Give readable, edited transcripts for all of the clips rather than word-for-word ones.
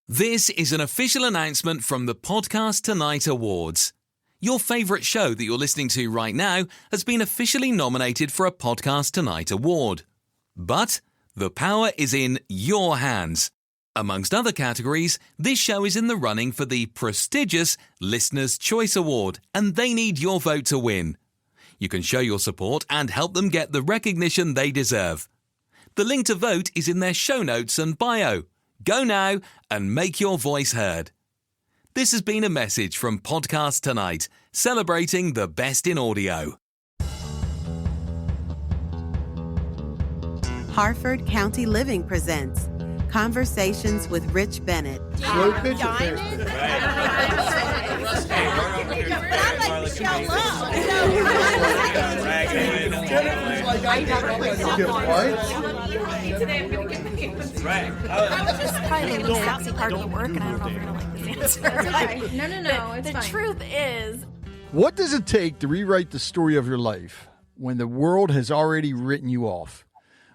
This is an official announcement from the Podcast Tonight Awards. Your favourite show that you're listening to right now has been officially nominated for a Podcast Tonight Award. But the power is in your hands. Amongst other categories, this show is in the running for the prestigious Listener's Choice Award, and they need your vote to win. You can show your support and help them get the recognition they deserve. The link to vote is in their show notes and bio. Go now and make your voice heard. This has been a message from Podcast Tonight, celebrating the best in audio. Harford County Living presents Conversations with Rich Bennett. Slow pitch affair. I was just probably the sexy part of the work, and I don't know if you're going to like this answer. It's okay. No, it's fine. The truth is... What does it take to rewrite the story of your life when the world has already written you off?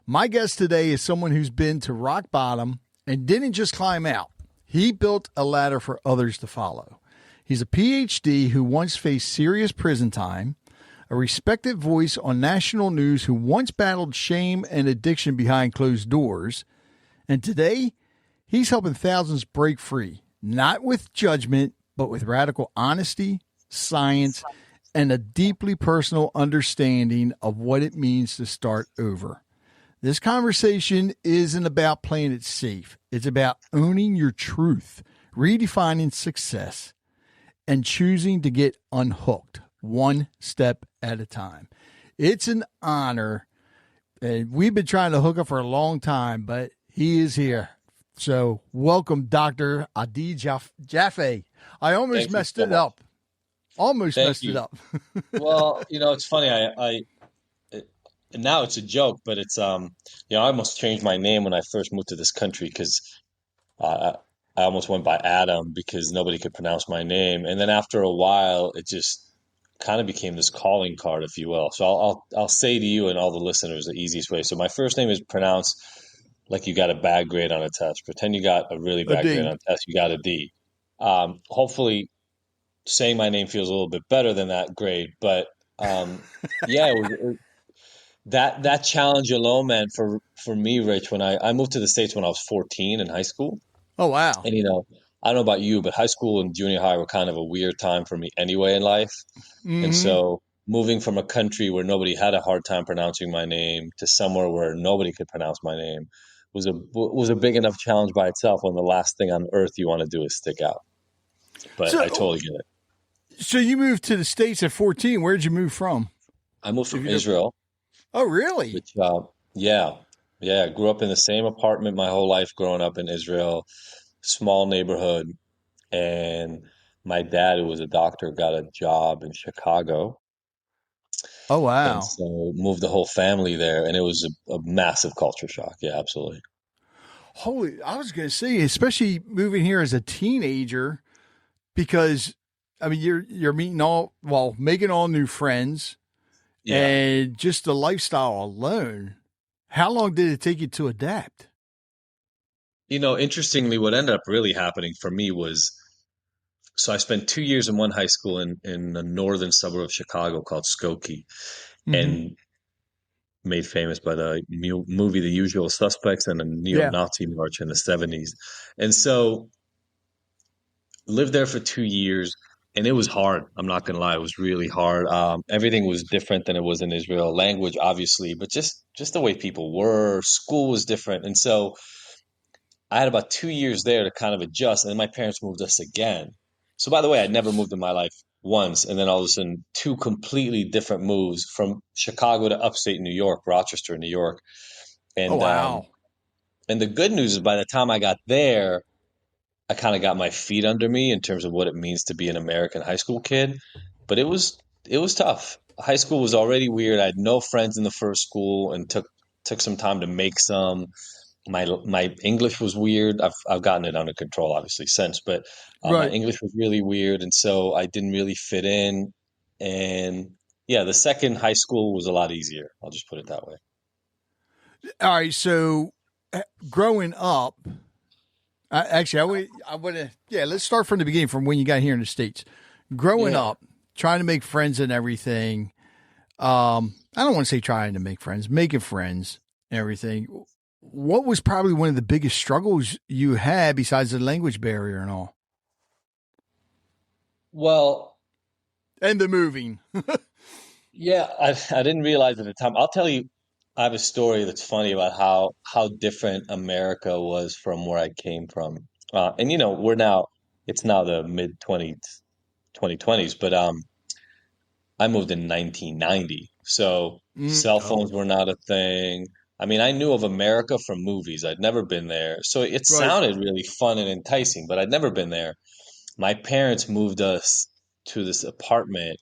My guest today is someone who's been to rock bottom and didn't just climb out. He built a ladder for others to follow. He's a PhD who once faced serious prison time, a respected voice on national news who once battled shame and addiction behind closed doors, and today he's helping thousands break free, not with judgment, but with radical honesty, science, and a deeply personal understanding of what it means to start over. This conversation isn't about playing it safe. It's about owning your truth, redefining success, and choosing to get unhooked one step at a time. It's an honor. And we've been trying to hook up for a long time, but he is here. So welcome, Dr. Adi Jaffe. I almost messed it up. Almost messed it up. Well, it's funny. Now it's a joke, but it's I almost changed my name when I first moved to this country because I almost went by Adam because nobody could pronounce my name, and then after a while, it just kind of became this calling card, if you will. So I'll say to you and all the listeners the easiest way. So my first name is pronounced like you got a bad grade on a test. Pretend you got a really bad grade on a test. You got a D. Hopefully, saying my name feels a little bit better than that grade, but that challenge alone, man, for me, Rich, when I moved to the States when I was 14 in high school. Oh, wow. And, I don't know about you, but high school and junior high were kind of a weird time for me anyway in life. Mm-hmm. And so moving from a country where nobody had a hard time pronouncing my name to somewhere where nobody could pronounce my name was a big enough challenge by itself when the last thing on earth you want to do is stick out. But I totally get it. So you moved to the States at 14. Where did you move from? I moved from Israel. Oh, really? Which, yeah. I grew up in the same apartment my whole life growing up in Israel, small neighborhood. And my dad, who was a doctor, got a job in Chicago. Oh, wow. And so moved the whole family there. And it was a massive culture shock. Yeah, absolutely. I was going to say, especially moving here as a teenager, because, you're meeting making all new friends. Yeah. And just the lifestyle alone, how long did it take you to adapt? Interestingly, what ended up really happening for me was, so I spent 2 years in one high school in the northern suburb of Chicago called Skokie, mm-hmm. and made famous by the movie The Usual Suspects and the neo-Nazi march in the 70s. And so lived there for 2 years. And it was hard. I'm not going to lie. It was really hard. Everything was different than it was in Israel. Language, obviously, but just the way people were. School was different. And so I had about 2 years there to kind of adjust. And then my parents moved us again. So by the way, I'd never moved in my life once. And then all of a sudden, two completely different moves from Chicago to upstate New York, Rochester, New York. And, oh, wow. And the good news is by the time I got there, I kind of got my feet under me in terms of what it means to be an American high school kid, but it was tough. High school was already weird. I had no friends in the first school and took some time to make some. My English was weird. I've gotten it under control obviously since, but my English was really weird, and so I didn't really fit in. And the second high school was a lot easier. I'll just put it that way. All right, so growing up, I would yeah, let's start from the beginning, from when you got here in the States. Growing up, trying to make friends and everything. I don't want to say trying to make friends, making friends and everything. What was probably one of the biggest struggles you had besides the language barrier and all? Well, And the moving. yeah, I didn't realize at the time. I'll tell you, I have a story that's funny about how different America was from where I came from. And it's now the mid 2020s, but I moved in 1990. So cell phones were not a thing. I mean, I knew of America from movies. I'd never been there. So it Right. sounded really fun and enticing, but I'd never been there. My parents moved us to this apartment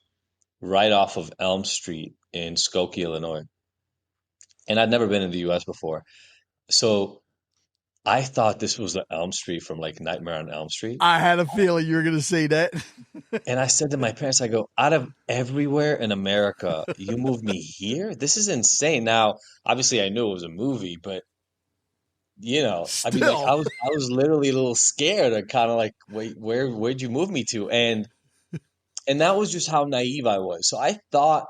right off of Elm Street in Skokie, Illinois. And I'd never been in the US before. So I thought this was the Elm Street from like Nightmare on Elm Street. I had a feeling you were going to say that. And I said to my parents, I go, out of everywhere in America, you moved me here? This is insane. Now, obviously I knew it was a movie, but I mean, like Still. I was literally a little scared and kind of like, wait, where'd you move me to? And that was just how naive I was. So I thought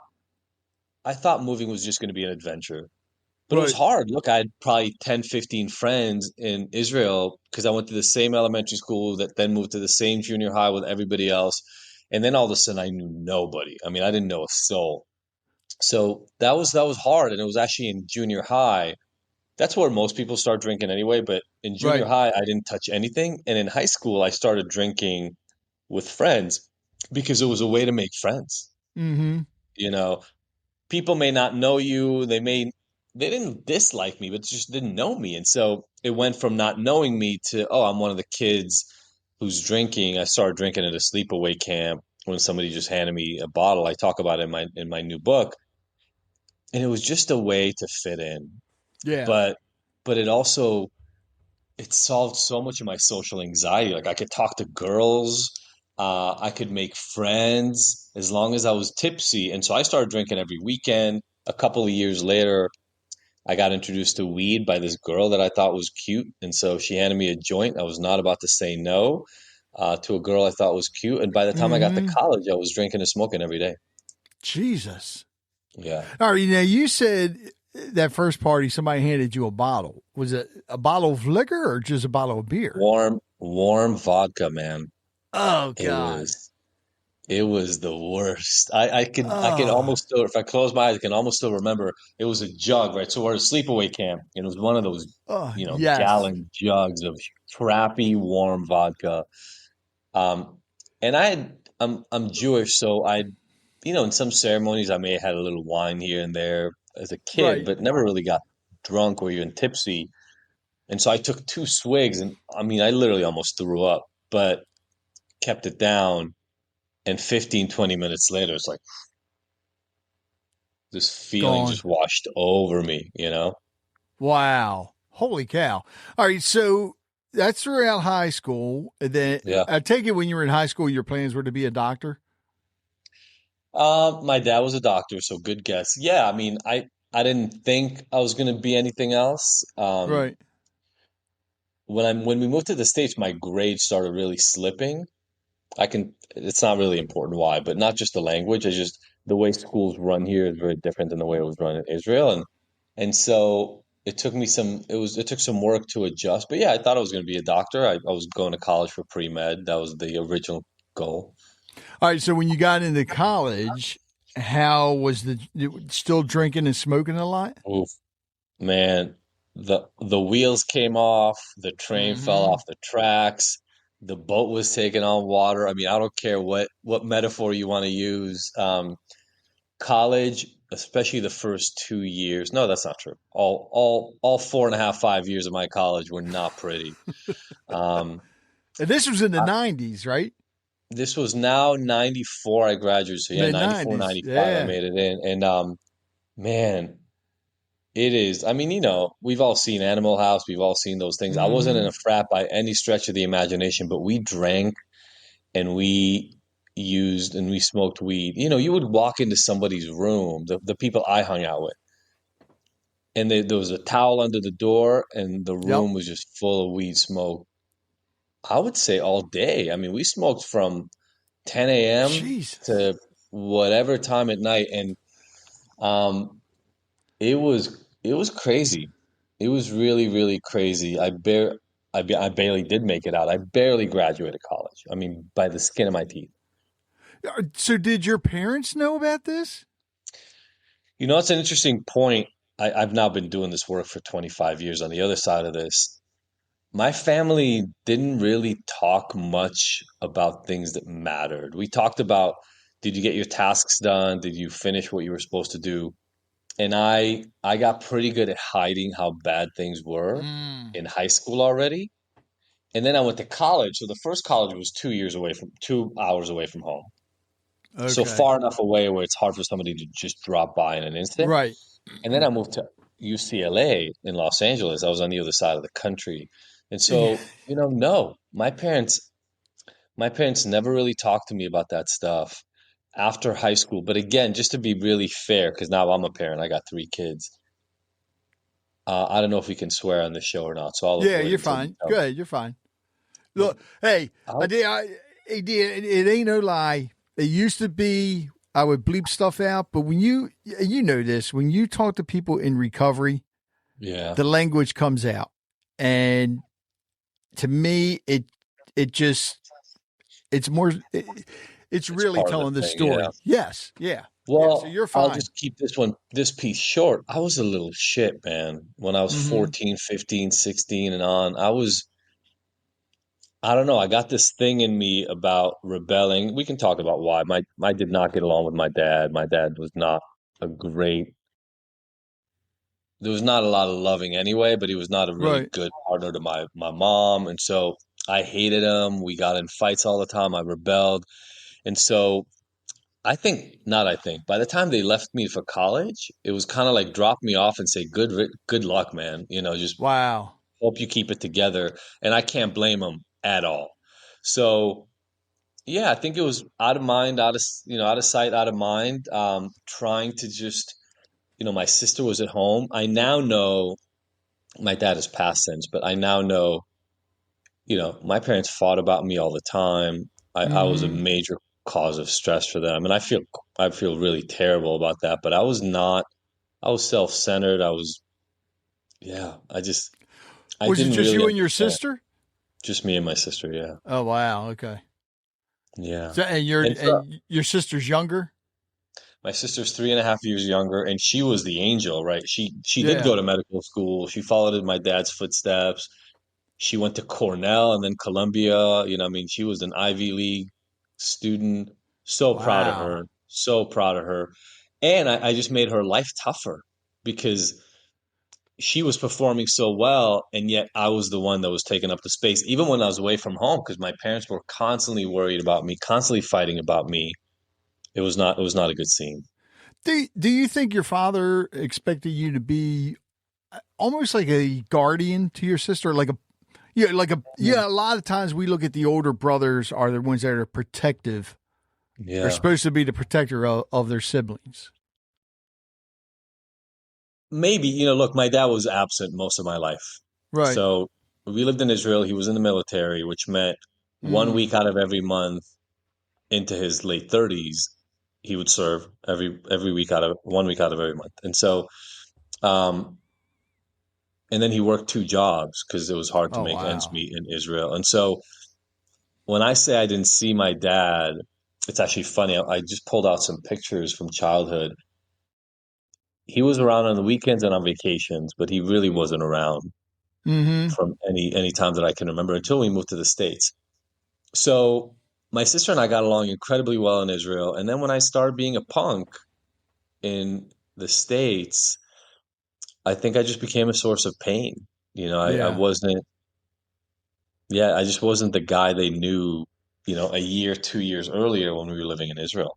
moving was just going to be an adventure. But it was Right. hard. Look, I had probably 10, 15 friends in Israel because I went to the same elementary school that then moved to the same junior high with everybody else. And then all of a sudden I knew nobody. I mean, I didn't know a soul. So that was hard. And it was actually in junior high. That's where most people start drinking anyway. But in junior Right. high, I didn't touch anything. And in high school, I started drinking with friends because it was a way to make friends. Mm-hmm. You know, people may not know you. They didn't dislike me, but just didn't know me. And so it went from not knowing me to, oh, I'm one of the kids who's drinking. I started drinking at a sleepaway camp when somebody just handed me a bottle. I talk about it in my new book. And it was just a way to fit in. Yeah. But it solved so much of my social anxiety. Like I could talk to girls, I could make friends as long as I was tipsy. And so I started drinking every weekend. A couple of years later, I got introduced to weed by this girl that I thought was cute. And so she handed me a joint. I was not about to say no to a girl I thought was cute. And by the time I got to Mm-hmm. college, I was drinking and smoking every day. Jesus. Yeah. All right. Now, you said that first party, somebody handed you a bottle. Was it a bottle of liquor or just a bottle of beer? Warm vodka, man. Oh, It God. was It was the worst. I could Oh, almost still, if I close my eyes, I can almost still remember it was a jug, right? So we're at a sleepaway camp, and it was one of those, oh, yes. gallon jugs of crappy warm vodka. Um, and I'm Jewish, so in some ceremonies I may have had a little wine here and there as a kid, Right. but never really got drunk or even tipsy. And so I took two swigs, and I mean, I literally almost threw up, but kept it down. And 15, 20 minutes later, it's like this feeling Gone. just washed over me. Wow. Holy cow. All right. So that's throughout high school. And then Yeah. I take it when you were in high school, your plans were to be a doctor? My dad was a doctor, so good guess. Yeah, I mean, I didn't think I was going to be anything else. Right. When we moved to the States, my grades started really slipping. It's not really important why, but not just the language. It's just the way schools run here is very different than the way it was run in Israel. And so it took some work to adjust. But yeah, I thought I was going to be a doctor. I was going to college for pre-med. That was the original goal. All right. So when you got into college, how was still drinking and smoking a lot? Oof, man, the wheels came off, the train fell Mm-hmm. off the tracks, the boat was taking on water. I mean, I don't care what metaphor you want to use. College, especially the first 2 years. No, that's not true. All 4.5, 5 years of my college were not pretty. Um, And this was in the 90s, right? this was now 94 I graduated. So yeah, Mid 94, 90s. 95 I Yeah. made it in. And man, it is. I mean, we've all seen Animal House. We've all seen those things. I wasn't in Mm-hmm. a frat by any stretch of the imagination, but we drank and we used and we smoked weed. You would walk into somebody's room, the people I hung out with, and there was a towel under the door, and the Yep. room was just full of weed smoke. I would say all day. I mean, we smoked from 10 a.m. Jesus. to whatever time at night, and um, it was crazy. It was really, really crazy. I barely did make it out. I barely graduated college. I mean, by the skin of my teeth. So did your parents know about this? It's an interesting point. I've now been doing this work for 25 years. On the other side of this, my family didn't really talk much about things that mattered. We talked about, did you get your tasks done? Did you finish what you were supposed to do? And I got pretty good at hiding how bad things were Mm, in high school already. And then I went to college. So the first college was 2 hours away from home. So okay. far enough away where it's hard for somebody to just drop by in an instant. Right. And then I moved to UCLA in Los Angeles. I was on the other side of the country. And Yeah. so, no, my parents never really talked to me about that stuff after high school. But again, just to be really fair, because now I'm a parent, I got 3 kids. I don't know if we can swear on this show or not, so I'll Yeah, avoid it you're until you fine. tell me. Good, you're fine. Look, hey, I'll, it ain't no lie. It used to be I would bleep stuff out, but when you know this, when you talk to people in recovery, yeah, the language comes out. And to me, it just it's more it's it's really part of the telling the thing. Yeah. story. Yes, yeah. Yeah, so Well, you're I'll fine. just keep this piece short. I was a little shit, man. When I was Mhm. 14, 15, 16 and on, I don't know, I got this thing in me about rebelling. We can talk about why. I did not get along with my dad. My dad was not a great, there was not a lot of loving anyway, but he was not a really Right. good partner to my mom. And so I hated him. We got in fights all the time. I rebelled. And so I think, by the time they left me for college, it was kind of like drop me off and say, good luck, man. Just Wow. hope you keep it together. And I can't blame them at all. So, yeah, I think it was out of mind, out of sight, out of mind. Trying to just, my sister was at home. I now know my dad has passed since, but I now know, my parents fought about me all the time. I was a Mhm. major cause of stress for them, and I feel really terrible about that. But I was not. I was self-centered. Yeah. I Was it didn't just really you and your understand. sister? Just me and my sister. Yeah, Oh wow, okay. yeah. So And so and your sister's younger? my sister's 3.5 years younger, and she was the angel, right? She did Yeah. go to medical school. She followed in my dad's footsteps. She went to Cornell and then Columbia. I mean, she was an Ivy League student. So proud of Wow. her. So proud of her. And I just made her life tougher because she was performing so well, and yet I was the one that was taking up the space, even when I was away from home, because my parents were constantly worried about me, constantly fighting about me. It was not a good scene. Do you think your father expected you to be almost like a guardian to your sister, like a yeah, a lot of times we look at the older brothers are the ones that are protective. They're Yeah. supposed to be the protector of their siblings. Maybe, look, my dad was absent most of my life. Right. So we lived in Israel. He was in the military, which meant one Mm. week out of every month into his late 30s, he would serve every week out of 1 week out of every month. Um, and then he worked 2 jobs because it was hard to Oh make ends wow. meet in Israel. And so when I say I didn't see my dad, it's actually funny. I just pulled out some pictures from childhood. He was around on the weekends and on vacations, but he really wasn't around Mm-hmm. from any time that I can remember until we moved to the States. So my sister and I got along incredibly well in Israel. And then when I started being a punk in the States, I think I just became a source of pain. I Yeah. wasn't, yeah, I just wasn't the guy they knew, a year, 2 years earlier when we were living in Israel.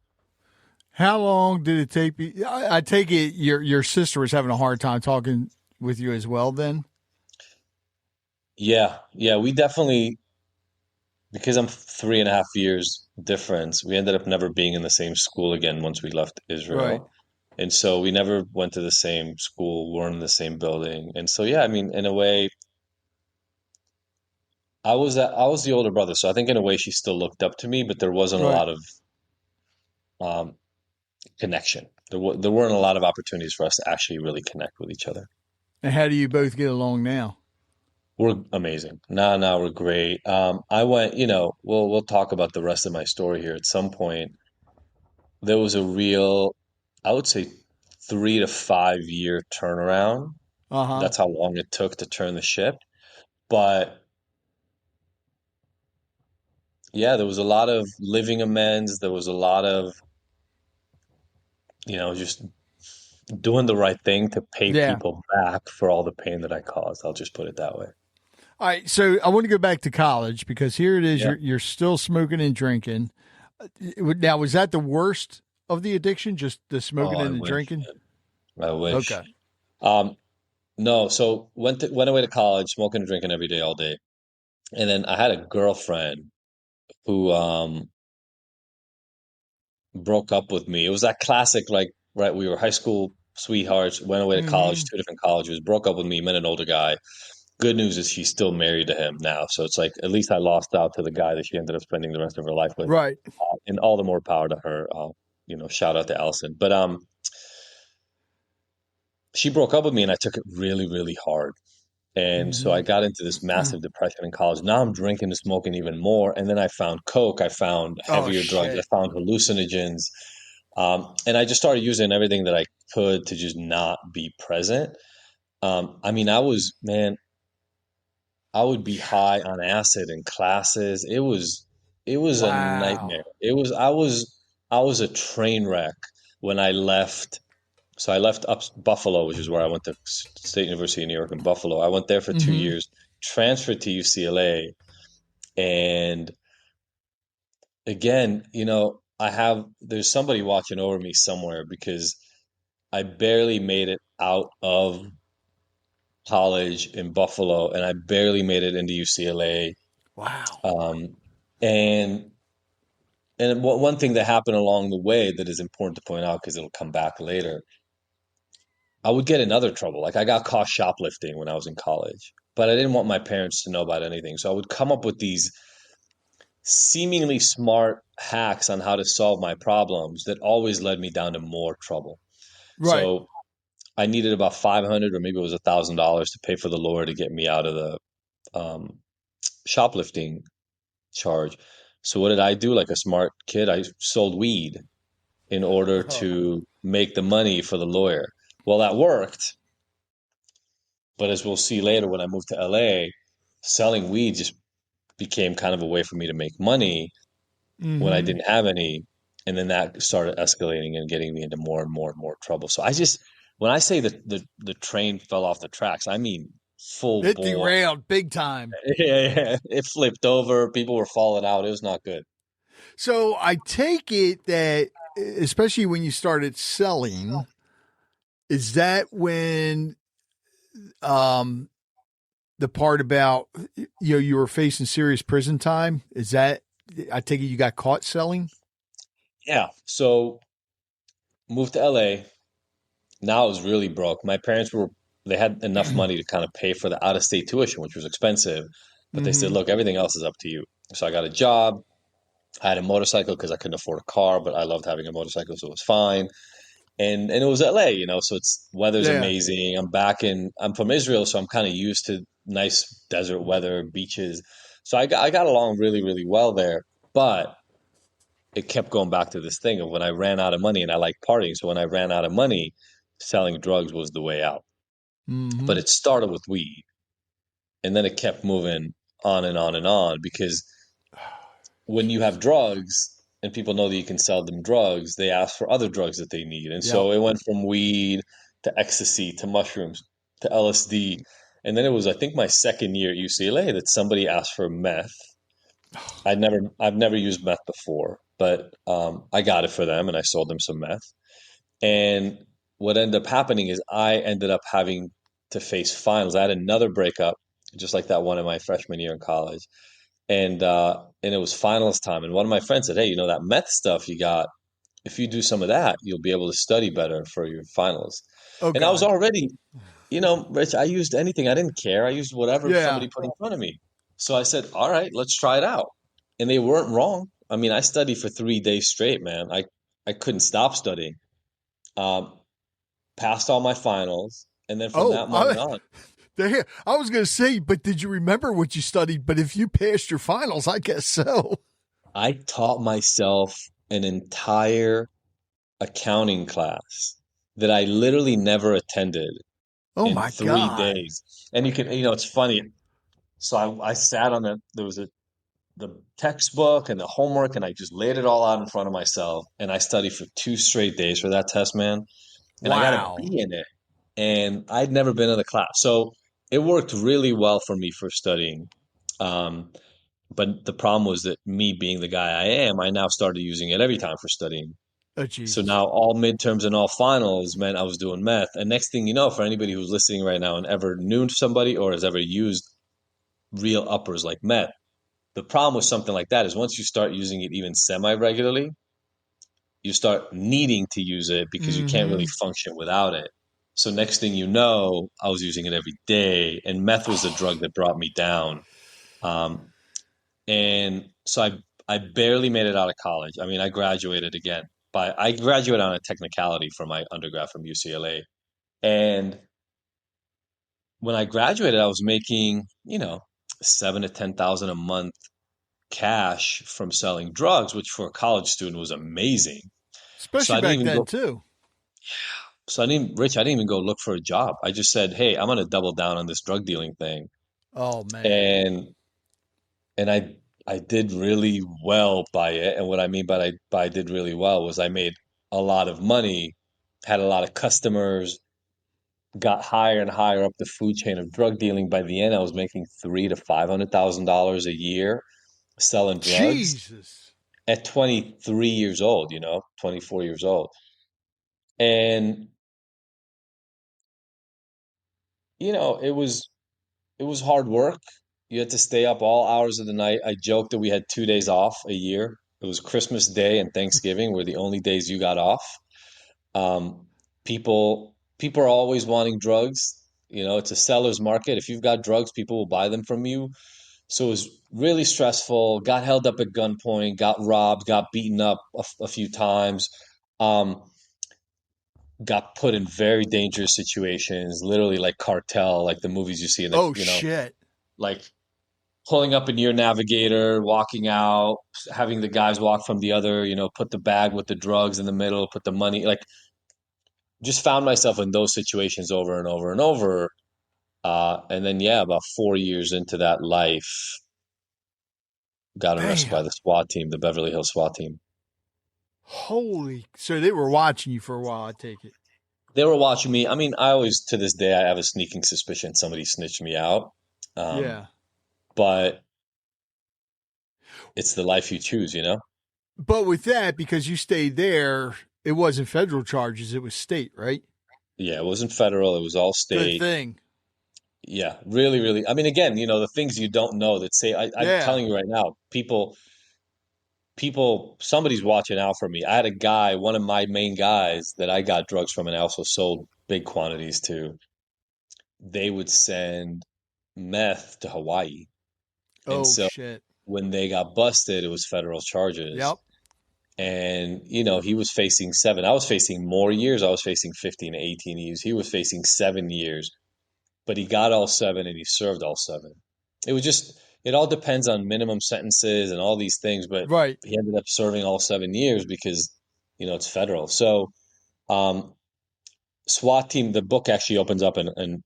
How long did it take? I take it your sister was having a hard time talking with you as well. Then. Yeah, yeah, we definitely, because I'm 3.5 years difference, we ended up never being in the same school again once we left Right. Israel. And so we never went to the same school, weren't in the same building. And so, yeah, I mean, in a way, I was the older brother, so I think in a way she still looked up to me, but there wasn't a Right. lot of um, connection. There weren't a lot of opportunities for us to actually really connect with each other. And how do you both get along now? We're amazing. Now we're great. I went, we'll talk about the rest of my story here at some point. There was a real, I would say, 3 to 5 year turnaround. Uh huh. That's how long it took to turn the ship. But yeah, there was a lot of living amends. There was a lot of, just doing the right thing to pay Yeah. people back for all the pain that I caused. I'll just put it that way. All right. So I want to go back to college because here it is. Yeah. You're still smoking and drinking. Now, was that the worst of the addiction? Just the smoking Oh, I and the wish. drinking? I wish. Okay. Um, no, so went away to college, smoking and drinking every day, all day. And then I had a girlfriend who broke up with me. It was that classic, like, right, we were high school sweethearts, went away to college, Mm-hmm. two different colleges, broke up with me, met an older guy. Good news is she's still married to him now. So it's like at least I lost out to the guy that she ended up spending the rest of her life with. Right. And all the more power to her. Shout out to Allison. But she broke up with me and I took it really, really hard. And so Mm-hmm. I got into this massive depression in college. Now I'm drinking and smoking even more. And then I found coke, I found Oh, heavier drugs, I shit. found hallucinogens. And I just started using everything that I could to just not be present. I mean, man, I would be high on acid in classes. It was a Wow. nightmare. I was a train wreck when I left. So I left up Buffalo, which is where I went to State University of New York in Buffalo. I went there for two Mm-hmm. years, transferred to UCLA, and again, there's somebody watching over me somewhere because I barely made it out of college in Buffalo, and I barely made it into UCLA. Wow. Um, and one thing that happened along the way that is important to point out because it'll come back later, I would get in other trouble. Like I got caught shoplifting when I was in college, but I didn't want my parents to know about anything. So I would come up with these seemingly smart hacks on how to solve my problems that always led me down to more trouble. Right. So I needed about 500 or maybe it was $1,000 to pay for the lawyer to get me out of the um, shoplifting charge. So what did I do? Like a smart kid, I sold weed in order Oh. to make the money for the lawyer. Well, that worked, but as we'll see later, when I moved to LA, selling weed just became kind of a way for me to make money when I Mm-hmm. didn't have any. And then that started escalating and getting me into more and more and more trouble. So when I say that the train fell off the tracks, I mean full It bore. derailed big time. Yeah, it flipped over. People were falling out. It was not good. So I take it that, especially when you started selling, is that when um, the part about you were facing serious prison time? Is that I take it you got caught selling? Yeah. So moved to LA. Now I was really broke. My parents they had enough money to kind of pay for the out of state tuition, which was expensive. But they said, Mm-hmm. look, everything else is up to you. So I got a job. I had a motorcycle because I couldn't afford a car, but I loved having a motorcycle, so it was fine. And it was LA, so it's weather's Yeah. amazing. I'm from Israel, so I'm kind of used to nice desert weather, beaches. So I got along really, really well there. But it kept going back to this thing of when I ran out of money, and I like partying. So when I ran out of money, selling drugs was the way out. Mm-hmm. But it started with weed, and then it kept moving on and on and on because when you have drugs and people know that you can sell them drugs, they ask for other drugs that they need. And Yep. so it went from weed to ecstasy to mushrooms to LSD. And then it was, I think, my second year at UCLA that somebody asked for meth. I've never used meth before, but I got it for them and I sold them some meth. And what ended up happening is I ended up having to face finals. I had another breakup, just like that one in my freshman year in college, and it was finals time. And one of my friends said, "Hey, that meth stuff you got? If you do some of that, you'll be able to study better for your finals." Oh And I was God. already, Rich, I used anything. I didn't care. I used whatever Yeah. somebody put in front of me. So I said, all right, let's try it out. And they weren't wrong. I mean, I studied for 3 days straight, man. I couldn't stop studying. Um, Passed all my finals. And then from Oh, that moment on, I was going to say, but did you remember what you studied? But if you passed your finals, I guess so. I taught myself an entire accounting class that I literally never attended Oh in my three God. days. And it's funny. So I sat on there was the textbook and the homework, and I just laid it all out in front of myself. And I studied for 2 straight days for that test, man. And I got a Wow. B in it. And I'd never been in the class. So it worked really well for me for studying. Um, but the problem was that me being the guy I am, I now started using it every time for studying. Oh, So Jesus. now all midterms and all finals meant I was doing math. And next thing you know, for anybody who's listening right now and ever knew somebody or has ever used real uppers like meth, the problem with something like that is once you start using it even semi regularly, you start needing to use it because you can't really Mm-hmm. function without it. So next thing you know, I was using it every day, and meth was the drug that brought me down. Um, and so I barely made it out of college. I mean, I graduated again, but I graduated on a technicality from my undergrad from UCLA. And when I graduated, I was making, 7 to 10,000 a month cash from selling drugs, which for a college student was amazing. So Especially I didn't back even then, go. too. Rich, I didn't even go look for a job. I just said, hey, I'm going to double down on this drug dealing thing. Oh, man. And I did really well by it. And what I mean by I did really well was I made a lot of money, had a lot of customers, got higher and higher up the food chain of drug dealing. By the end, I was making $300,000 to $500,000 a year selling drugs Jesus. at 23 years old, 24 years old. And it was hard work. You had to stay up all hours of the night. I joked that we had 2 days off a year. It was Christmas Day and Thanksgiving were the only days you got off. Um, people are always wanting drugs. It's a seller's market. If you've got drugs, people will buy them from you. So it was really stressful. Got held up at gunpoint, got robbed, got beaten up a few times. Um, got put in very dangerous situations, literally like cartel, like the movies you see in Oh, shit. like pulling up in your navigator, walking out, having the guys walk from the other, put the bag with the drugs in the middle, put the money, like just found myself in those situations over and over and over. And then, yeah, about 4 years into that life, got arrested by Damn. the SWAT team, the Beverly Hills SWAT team. Holy. So they were watching you for a while, I take it. They were watching me. I mean, I always, to this day, I have a sneaking suspicion somebody snitched me out. Um, Yeah. but it's the life you choose. But with that, because you stayed there, it wasn't federal charges, it was state, right? Yeah, it wasn't federal. It was all Good state. thing. Yeah, really, really. I mean, again, the things you don't know that say, I'm Yeah. telling you right now, somebody's watching out for me. I had a guy, one of my main guys that I got drugs from and I also sold big quantities to. They would send meth to Hawaii. And Oh, so shit. when they got busted, it was federal charges. Yep. And, he was facing 7. I was facing more years. I was facing 15 to 18 years. He was facing 7 years, but he got all 7 and he served all 7. It all depends on minimum sentences and all these things, but Right. he ended up serving all 7 years because, it's federal. So, um, SWAT team, the book actually opens up in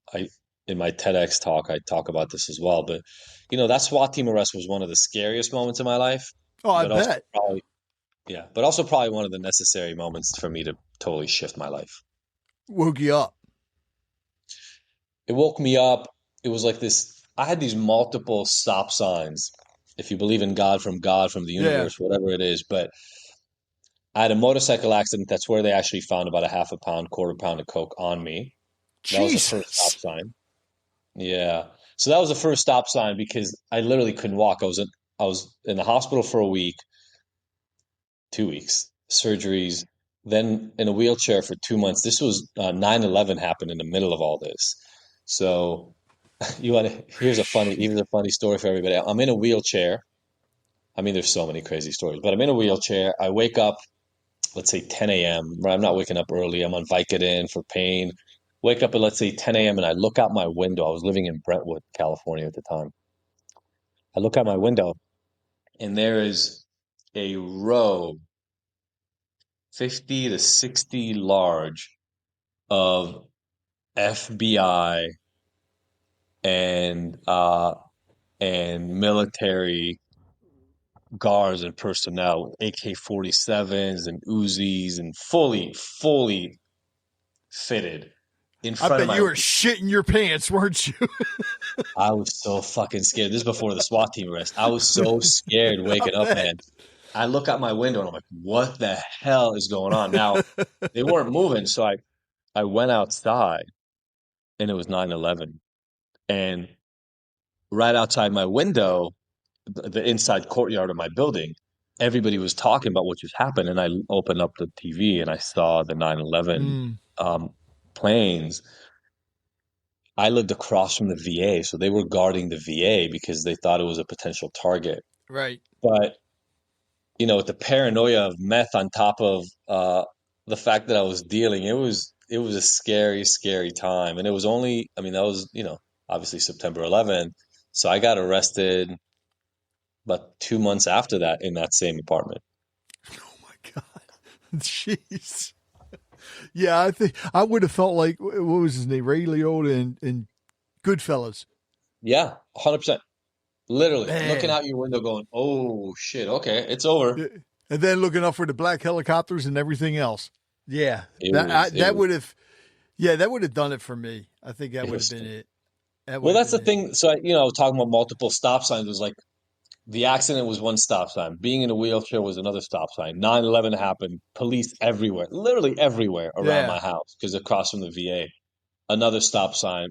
my TEDx talk, I talk about this as well. But, that SWAT team arrest was one of the scariest moments of my life, Oh, I but also bet. probably, yeah, but also probably one of the necessary moments for me to totally shift my life. Woke you up. It woke me up. It was like this. I had these multiple stop signs, if you believe in God, from the Yeah. universe, whatever it is. But I had a motorcycle accident. That's where they actually found about a half a pound, quarter pound of coke on me. That was the first stop Jesus. sign. Yeah. So that was the first stop sign because I literally couldn't walk. I was in the hospital for a week, 2 weeks, surgeries, then in a wheelchair for 2 months. This was 9/11 happened in the middle of all this. So Here's a funny story for everybody. I'm in a wheelchair. I mean, there's so many crazy stories, but I'm in a wheelchair. I wake up, let's say 10 a.m. Right? I'm not waking up early. I'm on Vicodin for pain. Wake up at, let's say, 10 a.m. and I look out my window. I was living in Brentwood, California at the time. I look out my window and there is a row, 50 to 60 large, of FBI and military guards and personnel, AK-47s and Uzis, and fully fitted in I front of bet my. you were shitting your pants, weren't you? I was so fucking scared. This is before the SWAT team arrest. I was so scared waking up, bet. man. I look out my window and I'm like, what the hell is going on? Now, they weren't moving, so I went outside and it was 9/11. And right outside my window, the inside courtyard of my building, everybody was talking about what just happened. And I opened up the TV and I saw the 9/11 Mm, planes. I lived across from the VA, so they were guarding the VA because they thought it was a potential target. right. But with the paranoia of meth on top of the fact that I was dealing, it was a scary, scary time. And it was only, I mean, that was, obviously September 11th. So I got arrested about 2 months after that in that same apartment. Oh my God. Jeez. Yeah, I think I would have felt like, what was his name? Ray Liotta and Goodfellas. Yeah, 100%. Literally looking Man. out your window going, oh shit, okay, it's over. Yeah. And then looking up for the black helicopters and everything else. Yeah. It was, it That was, would have, yeah, that would have done it for me. I think that it would have was. been it. That Well, would have that's the been it. thing. So, talking about multiple stop signs was like the accident was one stop sign. Being in a wheelchair was another stop sign. 9/11 happened. Police everywhere, literally everywhere around Yeah. my house because across from the VA. Another stop sign.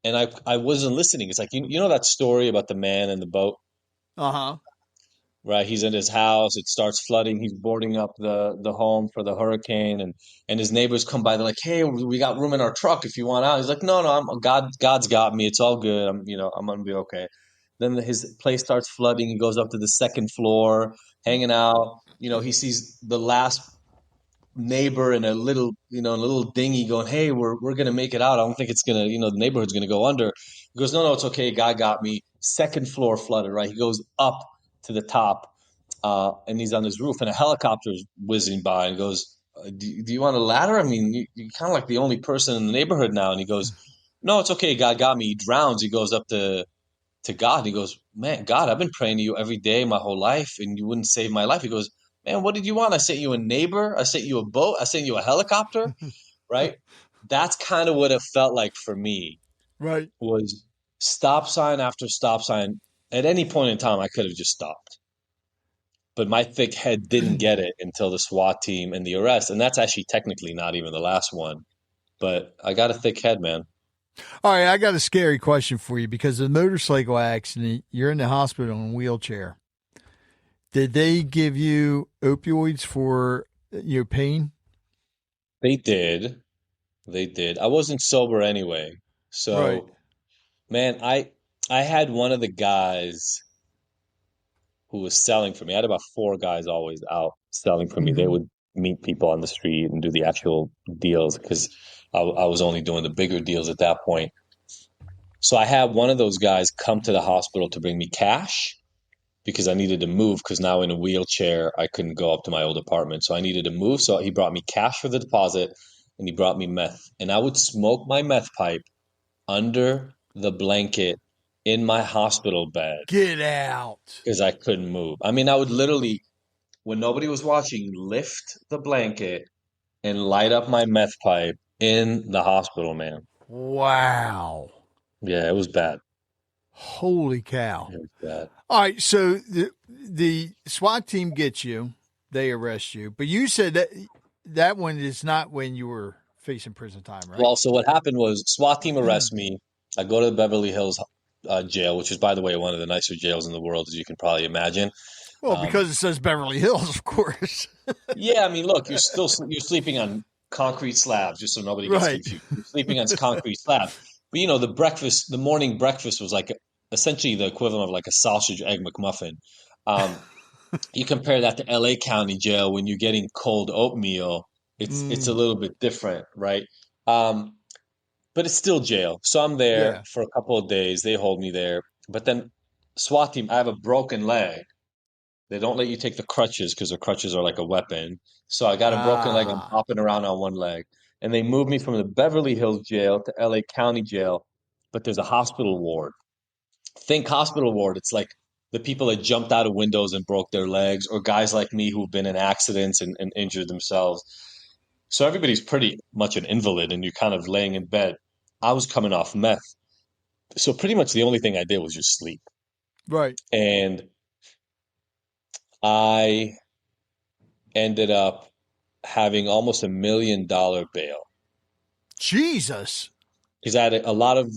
And I wasn't listening. It's like, you know that story about the man in the boat, Uh-huh. right? He's in his house. It starts flooding. He's boarding up the home for the hurricane. And his neighbors come by. They're like, hey, we got room in our truck if you want out. He's like, no, God's got me. It's all good. I'm going to be okay. Then his place starts flooding. He goes up to the second floor, hanging out. He sees the last neighbor in a little dinghy going, hey, we're gonna make it out. I don't think it's gonna, the neighborhood's gonna go under. He goes, no, it's okay. God got me. Second floor flooded, right? He goes up to the top, and he's on his roof, and a helicopter's whizzing by, and goes, do you want a ladder? I mean, you're kind of like the only person in the neighborhood now. And he goes, no, it's okay. God got me. He drowns. He goes up to God. He goes, man, God, I've been praying to you every day my whole life, and you wouldn't save my life. He goes, man, what did you want? I sent you a neighbor. I sent you a boat. I sent you a helicopter, right? That's kind of what it felt like for me, Right. was stop sign after stop sign. At any point in time, I could have just stopped. But my thick head didn't get it until the SWAT team and the arrest. And that's actually technically not even the last one. But I got a thick head, man. All right, I got a scary question for you because of the motorcycle accident, you're in the hospital in a wheelchair. Did they give you opioids for your pain? They did. They did. I wasn't sober anyway. Right. So, man, I had one of the guys who was selling for me. I had about four guys always out selling for me. They would meet people on the street and do the actual deals because I was only doing the bigger deals at that point. So I had one of those guys come to the hospital to bring me cash because I needed to move because now in a wheelchair, I couldn't go up to my old apartment. So I needed to move. So he brought me cash for the deposit and he brought me meth. And I would smoke my meth pipe under the blanket in my hospital bed Get out. because I couldn't move. I mean, I would literally, when nobody was watching, lift the blanket and light up my meth pipe in the hospital, man. Wow. Yeah, it was bad. Holy cow. It was bad. All right, so the SWAT team gets you, they arrest you, but you said that one is not when you were facing prison time, right? Well, so what happened was SWAT team arrests me. I go to the Beverly Hills jail, which is, by the way, one of the nicer jails in the world, as you can probably imagine. Well, because it says Beverly Hills, of course. Yeah, I mean, look, you're sleeping on concrete slabs, just so nobody gets Right. confused. You're sleeping on concrete slabs. But the morning breakfast was like essentially the equivalent of like a sausage egg McMuffin. Um, you compare that to LA County Jail when you're getting cold oatmeal, it's a little bit different, right? Um, but it's still jail. So I'm there Yeah. for a couple of days. They hold me there. But then SWAT team, I have a broken leg. They don't let you take the crutches because the crutches are like a weapon. So I got a broken leg. I'm Ah. hopping around on one leg. And they moved me from the Beverly Hills jail to LA County jail. But there's a hospital ward. Think hospital ward. It's like the people that jumped out of windows and broke their legs, or guys like me who've been in accidents and injured themselves. So everybody's pretty much an invalid and you're kind of laying in bed. I was coming off meth. So pretty much the only thing I did was just sleep. Right. And I ended up having almost $1 million bail Jesus. because I had a lot of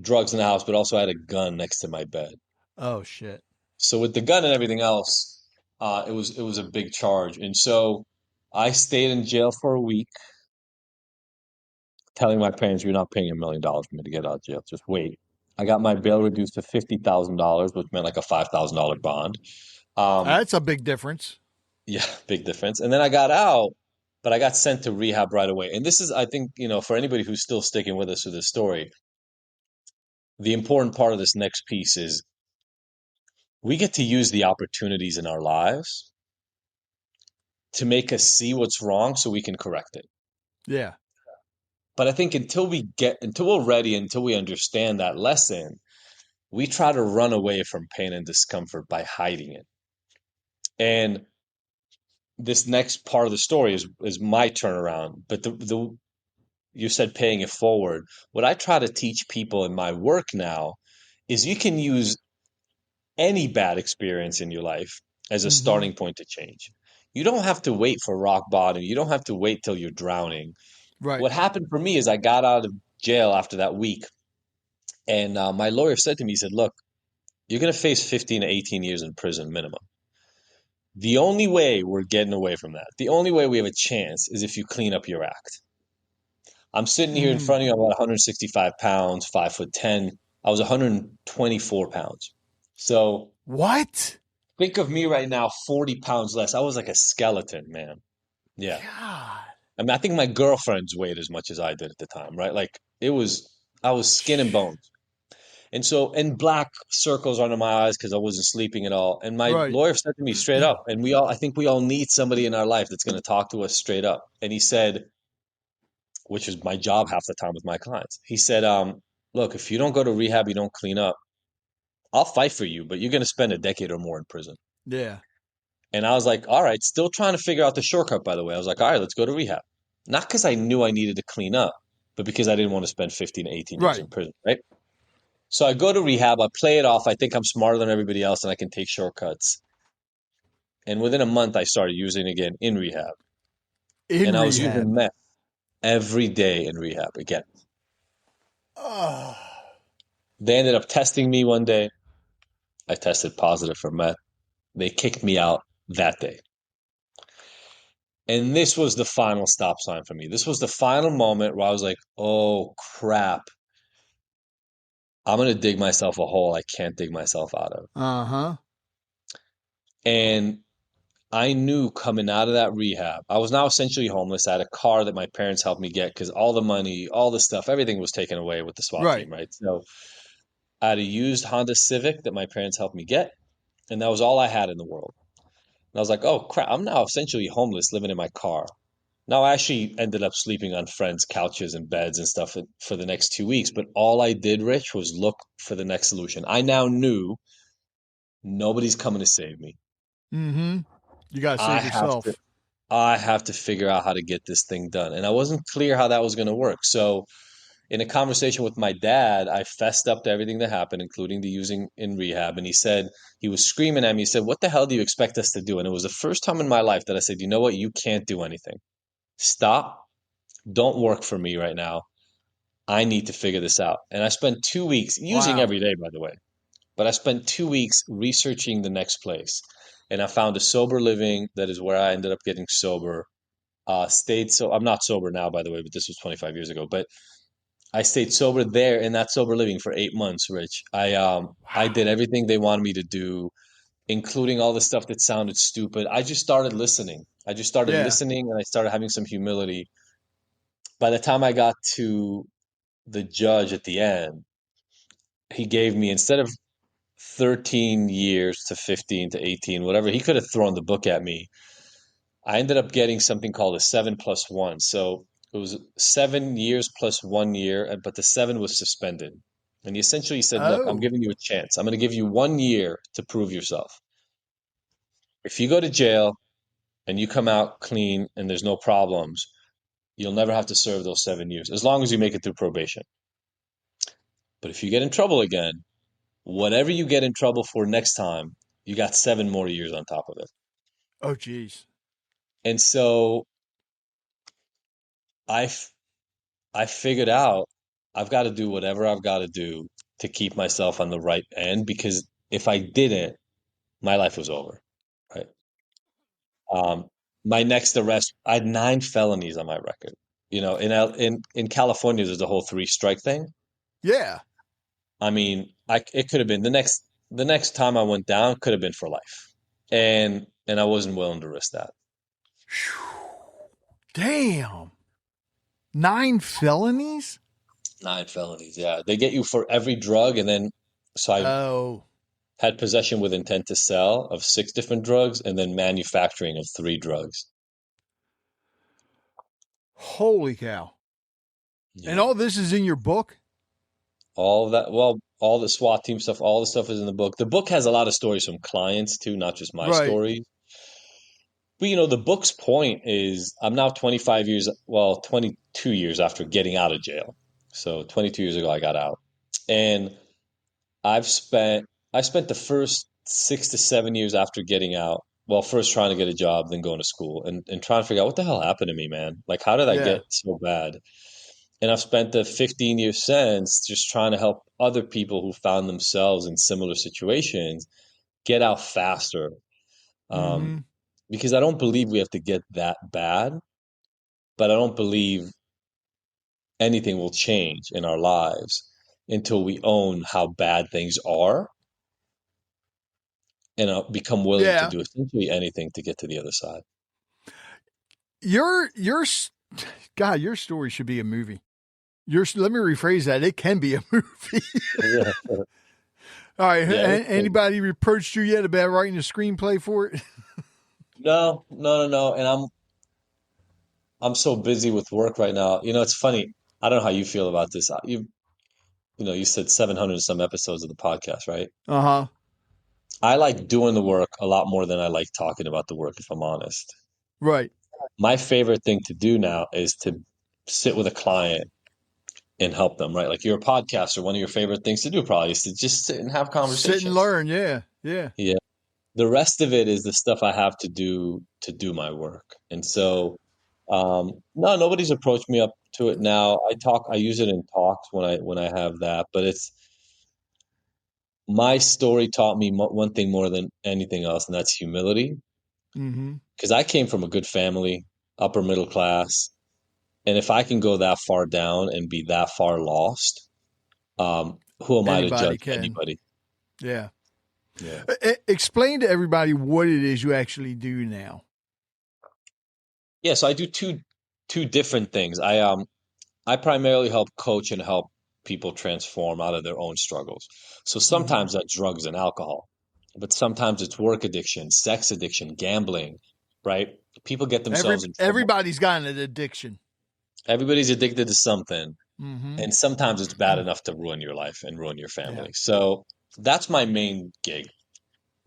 drugs in the house, but also I had a gun next to my bed. Oh shit. So with the gun and everything else, it was a big charge. And so I stayed in jail for a week, telling my parents, "You're not paying $1 million for me to get out of jail. Just wait." I got my bail reduced to $50,000, which meant like a $5,000 bond. Um, That's a big difference. yeah, big difference. And then I got out, but I got sent to rehab right away. And this is, I think, for anybody who's still sticking with us with this story, the important part of this next piece is we get to use the opportunities in our lives to make us see what's wrong so we can correct it. Yeah. But I think until we're ready, until we understand that lesson, we try to run away from pain and discomfort by hiding it. And this next part of the story is my turnaround. But the you said paying it forward. What I try to teach people in my work now is you can use any bad experience in your life as a Mm-hmm. starting point to change. You don't have to wait for rock bottom. You don't have to wait till you're drowning. Right. What happened for me is I got out of jail after that week, and my lawyer said to me, he said, "Look, you're going to face 15 to 18 years in prison minimum. The only way we're getting away from that, the only way we have a chance is if you clean up your act." I'm sitting here in Mm. front of you. I'm about 165 pounds, 5'10". I was 124 pounds. So What? think of me right now, 40 pounds less. I was like a skeleton, man. Yeah. God. I mean, I think my girlfriends weighed as much as I did at the time, right? Like I was skin and bones. And black circles under my eyes because I wasn't sleeping at all. And my Right. lawyer said to me straight up, and I think we all need somebody in our life that's going to talk to us straight up. And he said, which is my job half the time with my clients. He said, look, if you don't go to rehab, you don't clean up, I'll fight for you, but you're going to spend a decade or more in prison. Yeah. And I was like, all right, still trying to figure out the shortcut, by the way. I was like, all right, let's go to rehab. Not because I knew I needed to clean up, but because I didn't want to spend 15 to 18 years Right. in prison, right? So I go to rehab, I play it off. I think I'm smarter than everybody else and I can take shortcuts. And within a month, I started using again in rehab. In And I was rehab. using meth every day in rehab again. Oh. They ended up testing me one day. I tested positive for meth. They kicked me out that day. And this was the final stop sign for me. This was the final moment where I was like, oh crap. I'm going to dig myself a hole I can't dig myself out of. Uh-huh. And I knew coming out of that rehab, I was now essentially homeless. I had a car that my parents helped me get because all the money, all the stuff, everything was taken away with the SWAT Right. team, right? So I had a used Honda Civic that my parents helped me get, and that was all I had in the world. And I was like, oh crap, I'm now essentially homeless living in my car. Now, I actually ended up sleeping on friends' couches and beds and stuff for the next 2 weeks. But all I did, Rich, was look for the next solution. I now knew nobody's coming to save me. Mm-hmm. You gotta I save have to, yourself. I have to figure out how to get this thing done. And I wasn't clear how that was going to work. So, in a conversation with my dad, I fessed up to everything that happened, including the using in rehab. And he said, he was screaming at me. He said, "What the hell do you expect us to do?" And it was the first time in my life that I said, you know what? You can't do anything. Stop. Don't work for me right now. I need to figure this out. And I spent 2 weeks using Wow. every day, by the way, but I spent 2 weeks researching the next place. And I found a sober living that is where I ended up getting sober. I'm not sober now, by the way, but this was 25 years ago. But I stayed sober there in that sober living for 8 months, Rich. I did everything they wanted me to do, including all the stuff that sounded stupid. I just started listening. I just started Yeah. listening and I started having some humility. By the time I got to the judge at the end, he gave me, instead of 13 years to 15 to 18, whatever, he could have thrown the book at me. I ended up getting something called a 7+1. So it was 7 years plus 1 year, but the seven was suspended. And he essentially said, look, I'm Oh. giving you a chance. I'm going to give you 1 year to prove yourself. If you go to jail and you come out clean and there's no problems, you'll never have to serve those 7 years, as long as you make it through probation. But if you get in trouble again, whatever you get in trouble for next time, you got 7 more years on top of it. Oh, geez. And so I I figured out I've got to do whatever I've got to do to keep myself on the right end, because if I didn't, my life was over. Right. Um, my next arrest, I had 9 felonies on my record. In California, there's the whole 3 strike thing. Yeah. I mean, it could have been the next time I went down could have been for life, and I wasn't willing to risk that. Damn. 9 felonies? 9 felonies, yeah. They get you for every drug, and then so I Oh. had possession with intent to sell of 6 different drugs, and then manufacturing of 3 drugs. Holy cow. And Yeah. all this is in your book? All of that, well, all the SWAT team stuff, all the stuff is in the book. The book has a lot of stories from clients too, not just my Right. stories. But the book's point is I'm now 25 years, well, 22 years after getting out of jail. So 22 years ago I got out. And I've spent I spent the first 6 to 7 years after getting out, well, first trying to get a job, then going to school, and trying to figure out what the hell happened to me, man. Like, how did I Yeah. get so bad? And I've spent the 15 years since just trying to help other people who found themselves in similar situations get out faster. Um, Mm-hmm. because I don't believe we have to get that bad, but I don't believe anything will change in our lives until we own how bad things are and become willing to Yeah. do essentially anything to get to the other side. Your God, your story should be a movie. Let me rephrase that. It can be a movie. Yeah. All right. Yeah. Anybody reproached you yet about writing a screenplay for it? No, no, no, no. And I'm so busy with work right now. It's funny. I don't know how you feel about this. You said 700 and some episodes of the podcast, right? Uh-huh. I like doing the work a lot more than I like talking about the work, if I'm honest. Right. My favorite thing to do now is to sit with a client and help them, right? Like, you're a podcaster, one of your favorite things to do probably is to just sit and have Sit and conversations. learn. Yeah. Yeah. Yeah. The rest of it is the stuff I have to do my work. And so, no, nobody's approached me up to it now. I use it in talks when I have that, but it's my story taught me one thing more than anything else, and that's humility. Mm-hmm. Because I came from a good family, upper middle class, and if I can go that far down and be that far lost, who am I to Anybody judge can. anybody? Yeah. Yeah. Explain to everybody what it is you actually do now. Yeah, so I do two different things. I primarily help coach and help people transform out of their own struggles. So sometimes that's drugs and alcohol, but sometimes it's work addiction, sex addiction, gambling, right? People get themselves in trouble. Everybody's got an addiction. Everybody's addicted to something, Mm-hmm. and sometimes it's bad enough to ruin your life and ruin your family. Yeah. So that's my main gig.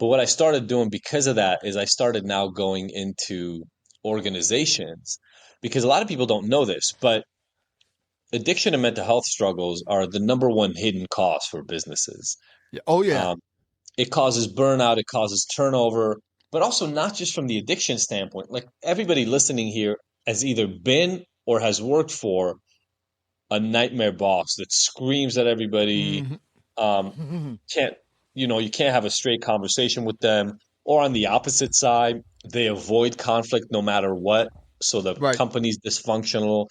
But what I started doing because of that is I started now going into organizations, because a lot of people don't know this, but addiction and mental health struggles are the number one hidden cost for businesses. Yeah. Oh, yeah. It causes burnout, it causes turnover, but also not just from the addiction standpoint. Like, everybody listening here has either been or has worked for a nightmare boss that screams at everybody. Mm-hmm. Can't you can't have a straight conversation with them. Or on the opposite side, they avoid conflict no matter what. So the Right. company's dysfunctional,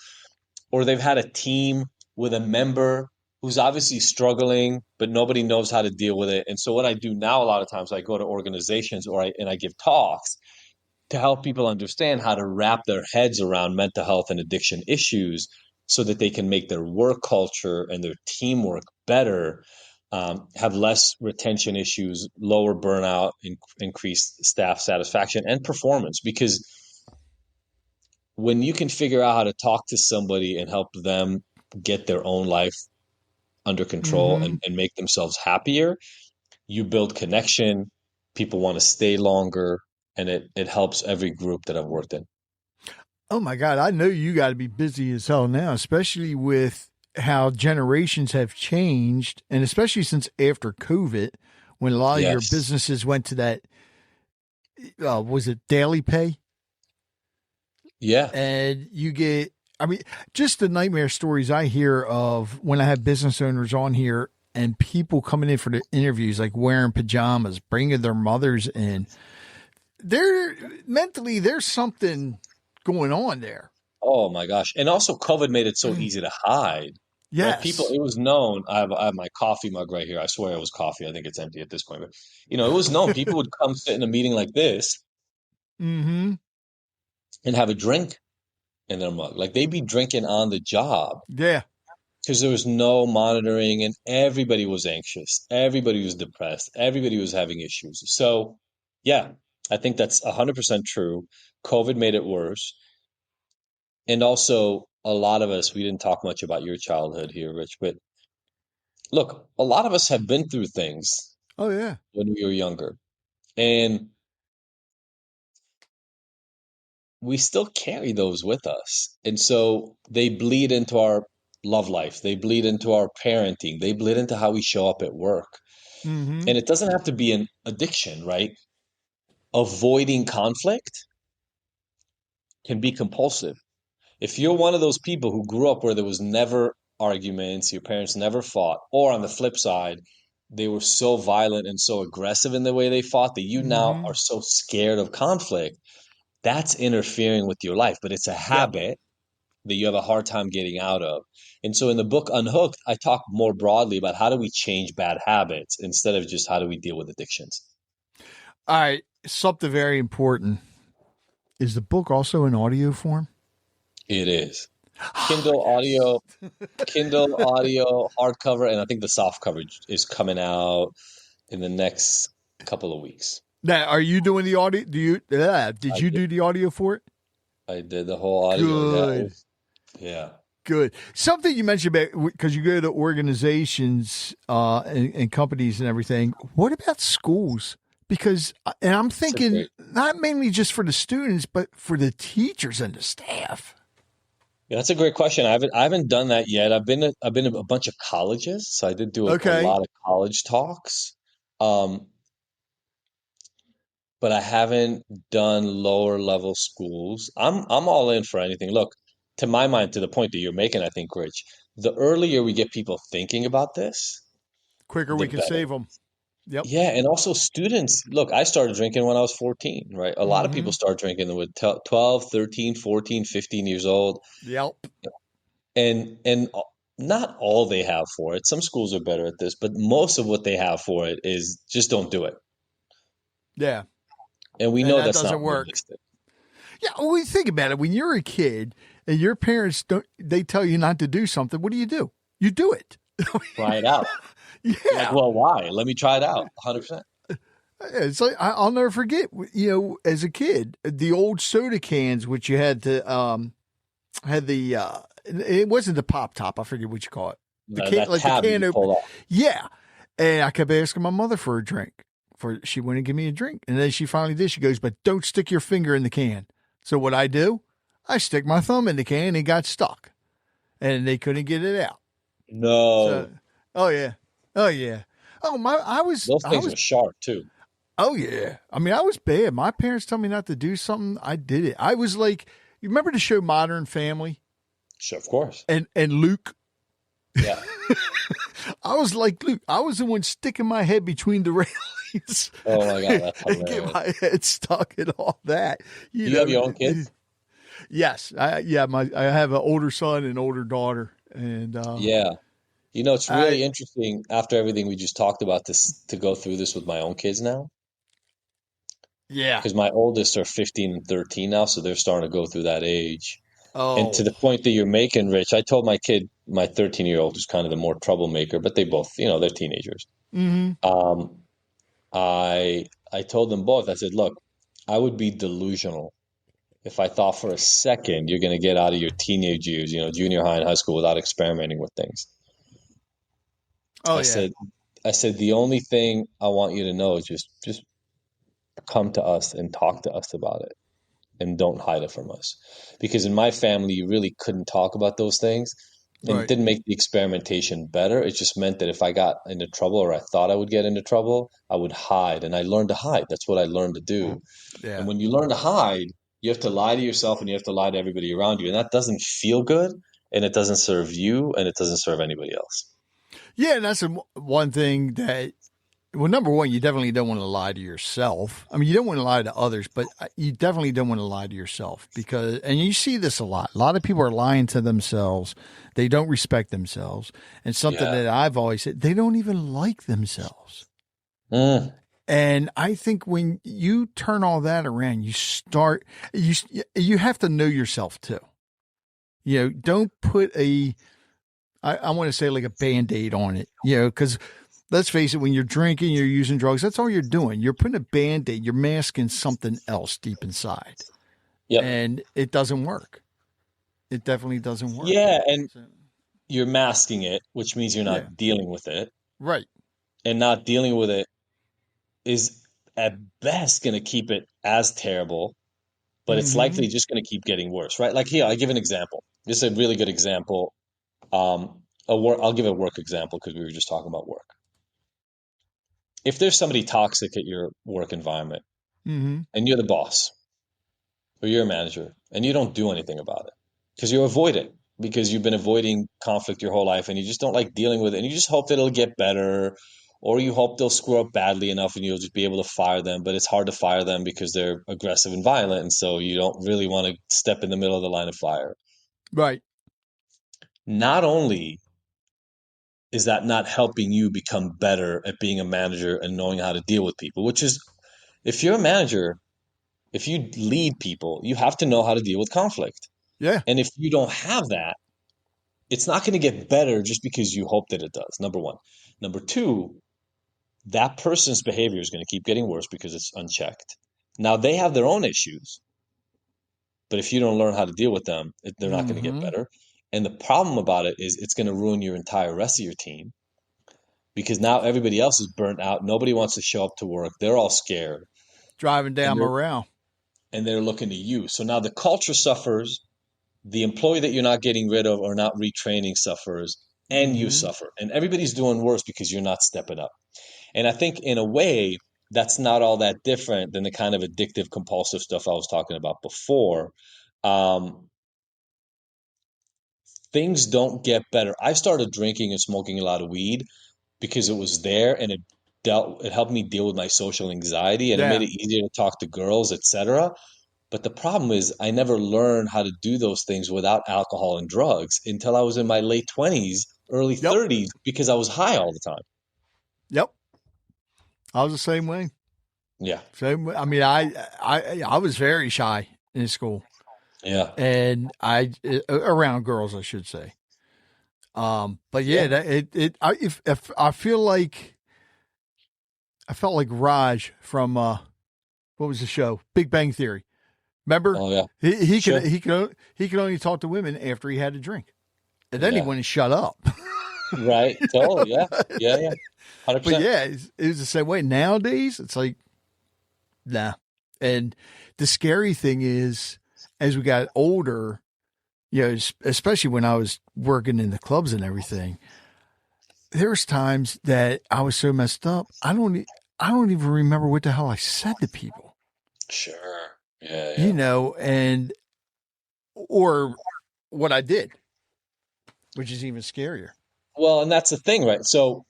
or they've had a team with a member who's obviously struggling, but nobody knows how to deal with it. And so what I do now, a lot of times I go to organizations and I give talks to help people understand how to wrap their heads around mental health and addiction issues so that they can make their work culture and their teamwork better, have less retention issues, lower burnout, increased staff satisfaction and performance. Because when you can figure out how to talk to somebody and help them get their own life under control and make themselves happier, you build connection, people want to stay longer, and it helps every group that I've worked in. Oh my God, I know you got to be busy as hell now, especially with how generations have changed, and especially since after COVID, when a lot of your businesses went to that, was it daily pay? Yeah. And you get, I mean, just the nightmare stories I hear of when I have business owners on here and people coming in for the interviews, like wearing pajamas, bringing their mothers in. They're mentally, there's something going on there. Oh my gosh. And also COVID made it so easy to hide. Yes. Right? People, it was known. I have my coffee mug right here. I swear it was coffee. I think it's empty at this point, but it was known. People would come sit in a meeting like this and have a drink in their mug. Like they'd be drinking on the job. Yeah. Because there was no monitoring and everybody was anxious. Everybody was depressed. Everybody was having issues. So yeah, I think that's 100% true. COVID made it worse. And also, a lot of us, we didn't talk much about your childhood here, Rich, but look, a lot of us have been through things Oh, yeah. when we were younger. And we still carry those with us. And so they bleed into our love life. They bleed into our parenting. They bleed into how we show up at work. And it doesn't have to be an addiction, right? Avoiding conflict can be compulsive. If you're one of those people who grew up where there was never arguments, your parents never fought, or on the flip side, they were so violent and so aggressive in the way they fought that you now are so scared of conflict, that's interfering with your life. But it's a habit that you have a hard time getting out of. And so in the book Unhooked, I talk more broadly about how do we change bad habits instead of just how do we deal with addictions. All right. Something very important. Is the book also in audio form? It is. Kindle audio, hardcover, and I think the soft coverage is coming out in the next couple of weeks. Now, are you doing the audio? Did you do the audio for it? I did the whole audio. Good. Yeah. Good. Something you mentioned about, because you go to organizations and companies and everything. What about schools? Because, and I'm thinking not mainly just for the students, but for the teachers and the staff. Yeah, that's a great question. I haven't done that yet. I've been to a bunch of colleges, so I did do a lot of college talks. But I haven't done lower level schools. I'm all in for anything. Look, to my mind, to the point that you're making, I think, Rich, the earlier we get people thinking about this, quicker we can save them. Yep. Yeah, and also students. Look, I started drinking when I was 14, right? A lot of people start drinking with 12, 13, 14, 15 years old. Yep. And not all they have for it. Some schools are better at this, but most of what they have for it is just don't do it. Yeah. And we know that that's doesn't not work. realistic. Yeah, well, we think about it. When you're a kid and your parents they tell you not to do something, what do? You do it. Try it out. Yeah. Like, well, why? Let me try it out. 100%. It's like I'll never forget. As a kid, the old soda cans, which you had to had the it wasn't the pop top. I forget what you call it. The can, like the can open. Yeah, and I kept asking my mother for a drink. She wouldn't give me a drink, and then she finally did. She goes, "But don't stick your finger in the can." So what I do, I stick my thumb in the can, and it got stuck, and they couldn't get it out. No. So, oh yeah. Oh Those things are sharp too. Oh yeah. I mean, I was bad. My parents told me not to do something. I did it. I was like, you remember the show Modern Family? Sure, of course. And Luke. Yeah. I was like Luke. I was the one sticking my head between the railings. Oh my God, that's hilarious. And get my head stuck and all that. You have your own kids? Yes. I have an older son and older daughter. And Yeah. It's I really interesting after everything we just talked about this to go through this with my own kids now. yeah. Because my oldest are 15 and 13 now, so they're starting to go through that age. And to Oh. the point that you're making, Rich, I told my kid, my 13-year-old, who's kind of the more troublemaker, but they both, they're teenagers. Mm-hmm. Um, I told them both, I said, look, I would be delusional if I thought for a second you're going to get out of your teenage years, junior high and high school without experimenting with things. Oh I yeah. said, I said, the only thing I want you to know is just come to us and talk to us about it and don't hide it from us. Because in my family, you really couldn't talk about those things. And it Right. didn't make the experimentation better. It just meant that if I got into trouble or I thought I would get into trouble, I would hide. And I learned to hide. That's what I learned to do. And Yeah. when you learn to hide, you have to lie to yourself and you have to lie to everybody around you. And that doesn't feel good. And it doesn't serve you and it doesn't serve anybody else. Yeah, and that's one thing that. Well, number one, you definitely don't want to lie to yourself. I mean, you don't want to lie to others, but you definitely don't want to lie to yourself and you see this a lot. A lot of people are lying to themselves. They don't respect themselves. And something Yeah. that I've always said, they don't even like themselves. Mm. And I think when you turn all that around, you have to know yourself too. Don't put I want to say like a Band-Aid on it, because let's face it, when you're drinking, you're using drugs, that's all you're doing. You're putting a Band-Aid, you're masking something else deep inside. Yep. And it doesn't work. It definitely doesn't work. Yeah. And you're masking it, which means you're Yeah. not dealing with it. Right. And not dealing with it is at best going to keep it as terrible, but it's likely just going to keep getting worse, right? Like here, I give an example. This is a really good example. I'll give a work example because we were just talking about work. If there's somebody toxic at your work environment Mm-hmm. and you're the boss or you're a manager and you don't do anything about it because you avoid it because you've been avoiding conflict your whole life and you just don't like dealing with it and you just hope that it'll get better or you hope they'll screw up badly enough and you'll just be able to fire them, but it's hard to fire them because they're aggressive and violent and so you don't really want to step in the middle of the line of fire. Right. Not only is that not helping you become better at being a manager and knowing how to deal with people, which is if you're a manager, if you lead people, you have to know how to deal with conflict. Yeah. And if you don't have that, it's not going to get better just because you hope that it does. Number one. Number two, that person's behavior is going to keep getting worse because it's unchecked. Now they have their own issues, but if you don't learn how to deal with them, they're not going to get better. And the problem about it is it's going to ruin your entire rest of your team because now everybody else is burnt out. Nobody wants to show up to work. They're all scared. Driving down morale. And they're looking to you. So now the culture suffers. The employee that you're not getting rid of or not retraining suffers, and you suffer. And everybody's doing worse because you're not stepping up. And I think in a way, that's not all that different than the kind of addictive, compulsive stuff I was talking about before. Things don't get better. I started drinking and smoking a lot of weed because it was there and it helped me deal with my social anxiety and it made it easier to talk to girls, etc. But the problem is I never learned how to do those things without alcohol and drugs until I was in my late 20s, early 30s, because I was high all the time. Yep. I was the same way. Yeah. Same way. I mean, I was very shy in school. Yeah. And around girls, I should say. But yeah, I feel like I felt like Raj from what was the show? Big Bang Theory. Remember? Oh yeah. He could only talk to women after he had a drink, and then he wouldn't shut up. Right. Totally. Yeah. Yeah. 100%. But yeah, it was the same way. Nowadays, it's like, nah. And the scary thing is, as we got older, especially when I was working in the clubs and everything, there was times that I was so messed up, I don't even remember what the hell I said to people. Sure. Yeah. Or what I did, which is even scarier. Well, and that's the thing, right? So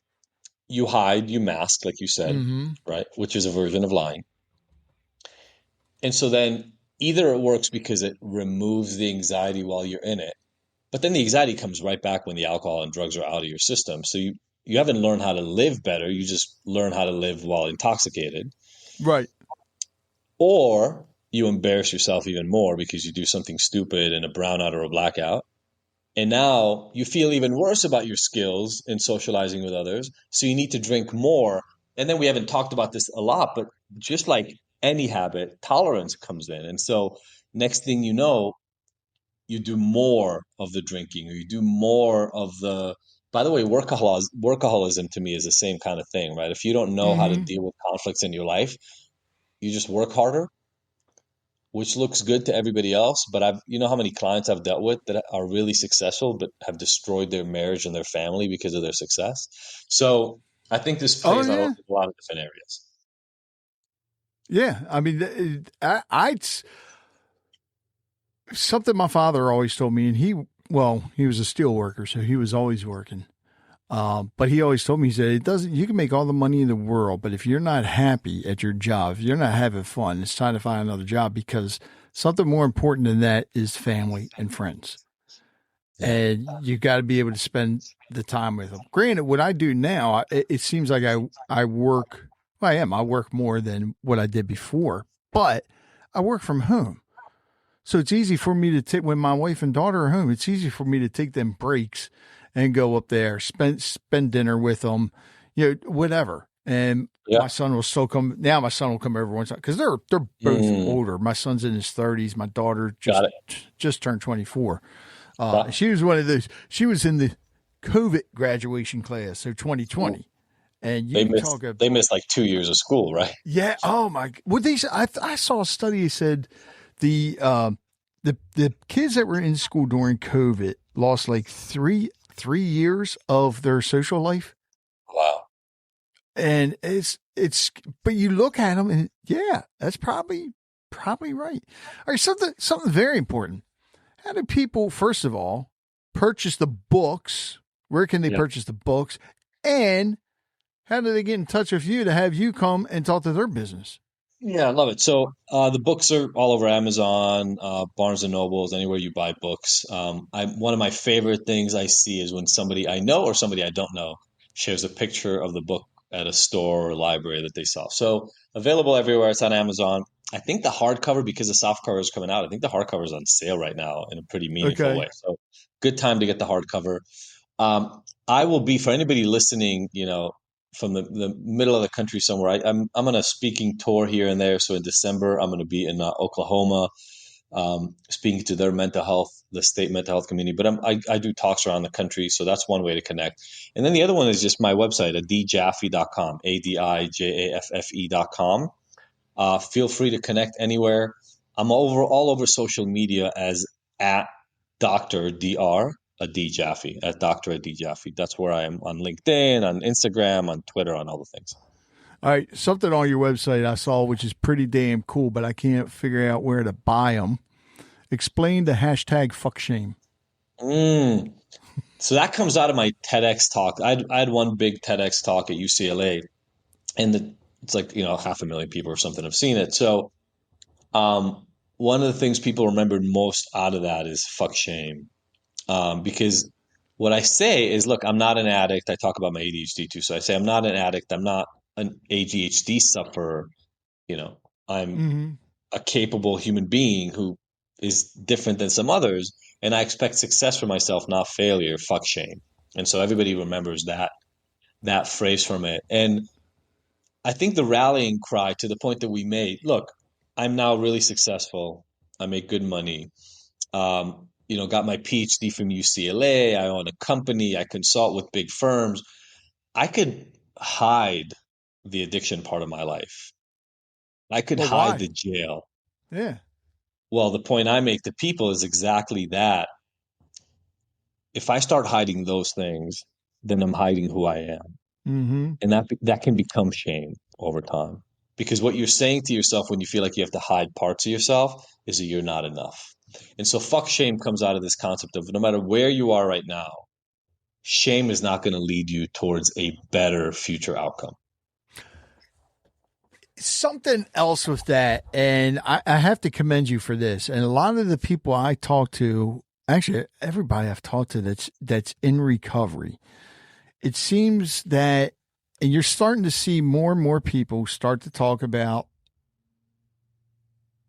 you hide, you mask, like you said, right? Which is a version of lying. And so then either it works because it removes the anxiety while you're in it, But then the anxiety comes right back when the alcohol and drugs are out of your system. So you haven't learned how to live better. You just learn how to live while intoxicated. Right. Or you embarrass yourself even more because you do something stupid in a brownout or a blackout. And now you feel even worse about your skills in socializing with others. So you need to drink more. And then we haven't talked about this a lot, but just like any habit, tolerance comes in. And so next thing you know, you do more of the drinking, or you do more of the, by the way, workaholism to me is the same kind of thing, right? If you don't know how to Mm-hmm. deal with conflicts in your life, you just work harder, which looks good to everybody else. But you know how many clients I've dealt with that are really successful, but have destroyed their marriage and their family because of their success. So I think this Oh, plays out yeah. in a lot of different areas. Yeah. I mean, something my father always told me, and he was a steel worker, so he was always working. But he always told me, he said, you can make all the money in the world, but if you're not happy at your job, if you're not having fun, it's time to find another job, because something more important than that is family and friends. Yeah. And you got to be able to spend the time with them. Granted, what I do now, it seems like I work, I work more than what I did before, but I work from home. So it's easy for me to take, when my wife and daughter are home, it's easy for me to take them breaks and go up there, spend dinner with them, whatever. And Yeah. my son will still come. Now my son will come over once, because they're both older. My son's in his 30s. My daughter just turned 24. She was one of those. She was in the COVID graduation class, so 2020. And they missed like 2 years of school, right? Yeah. Oh my. What I saw a study that said the kids that were in school during COVID lost like three years of their social life. Wow. And but you look at them and yeah, that's probably right. All right. Something very important. How do people, first of all, purchase the books? Where can they purchase the books? And how do they get in touch with you to have you come and talk to their business? Yeah, I love it. So the books are all over Amazon, Barnes and Nobles, anywhere you buy books. One of my favorite things I see is when somebody I know or somebody I don't know shares a picture of the book at a store or library that they saw. So available everywhere. It's on Amazon. I think the hardcover, because the softcover is coming out, I think the hardcover is on sale right now in a pretty meaningful way. So good time to get the hardcover. I will be, for anybody listening, from the middle of the country somewhere. I'm on a speaking tour here and there. So in December, I'm going to be in Oklahoma, speaking to their the state mental health community. But I do talks around the country, so that's one way to connect. And then the other one is just my website, adijaffe.com, ADIJAFFE.com. Feel free to connect anywhere. I'm all over social media as at Dr. Dr. Adi Jaffe, at Dr. Adi Jaffe. That's where I am on LinkedIn, on Instagram, on Twitter, on all the things. All right. Something on your website I saw, which is pretty damn cool, but I can't figure out where to buy them. Explain the hashtag fuck shame. So that comes out of my TEDx talk. I had one big TEDx talk at UCLA, and it's like, 500,000 people or something have seen it. So one of the things people remembered most out of that is fuck shame. Because what I say is, look, I'm not an addict. I talk about my ADHD too. So I say I'm not an addict. I'm not an ADHD sufferer. I'm a capable human being who is different than some others. And I expect success for myself, not failure. Fuck shame. And so everybody remembers that phrase from it. And I think the rallying cry to the point that we made, look, I'm now really successful. I make good money. Got my PhD from UCLA. I own a company. I consult with big firms. I could hide the addiction part of my life. I could hide the jail. Yeah. Well, the point I make to people is exactly that. If I start hiding those things, then I'm hiding who I am. Mm-hmm. And that can become shame over time. Because what you're saying to yourself when you feel like you have to hide parts of yourself is that you're not enough. And so fuck shame comes out of this concept of no matter where you are right now, shame is not going to lead you towards a better future outcome. Something else with that, and I have to commend you for this. And a lot of the people I talk to actually everybody I've talked to that's in recovery, it seems that, and you're starting to see more and more people start to talk about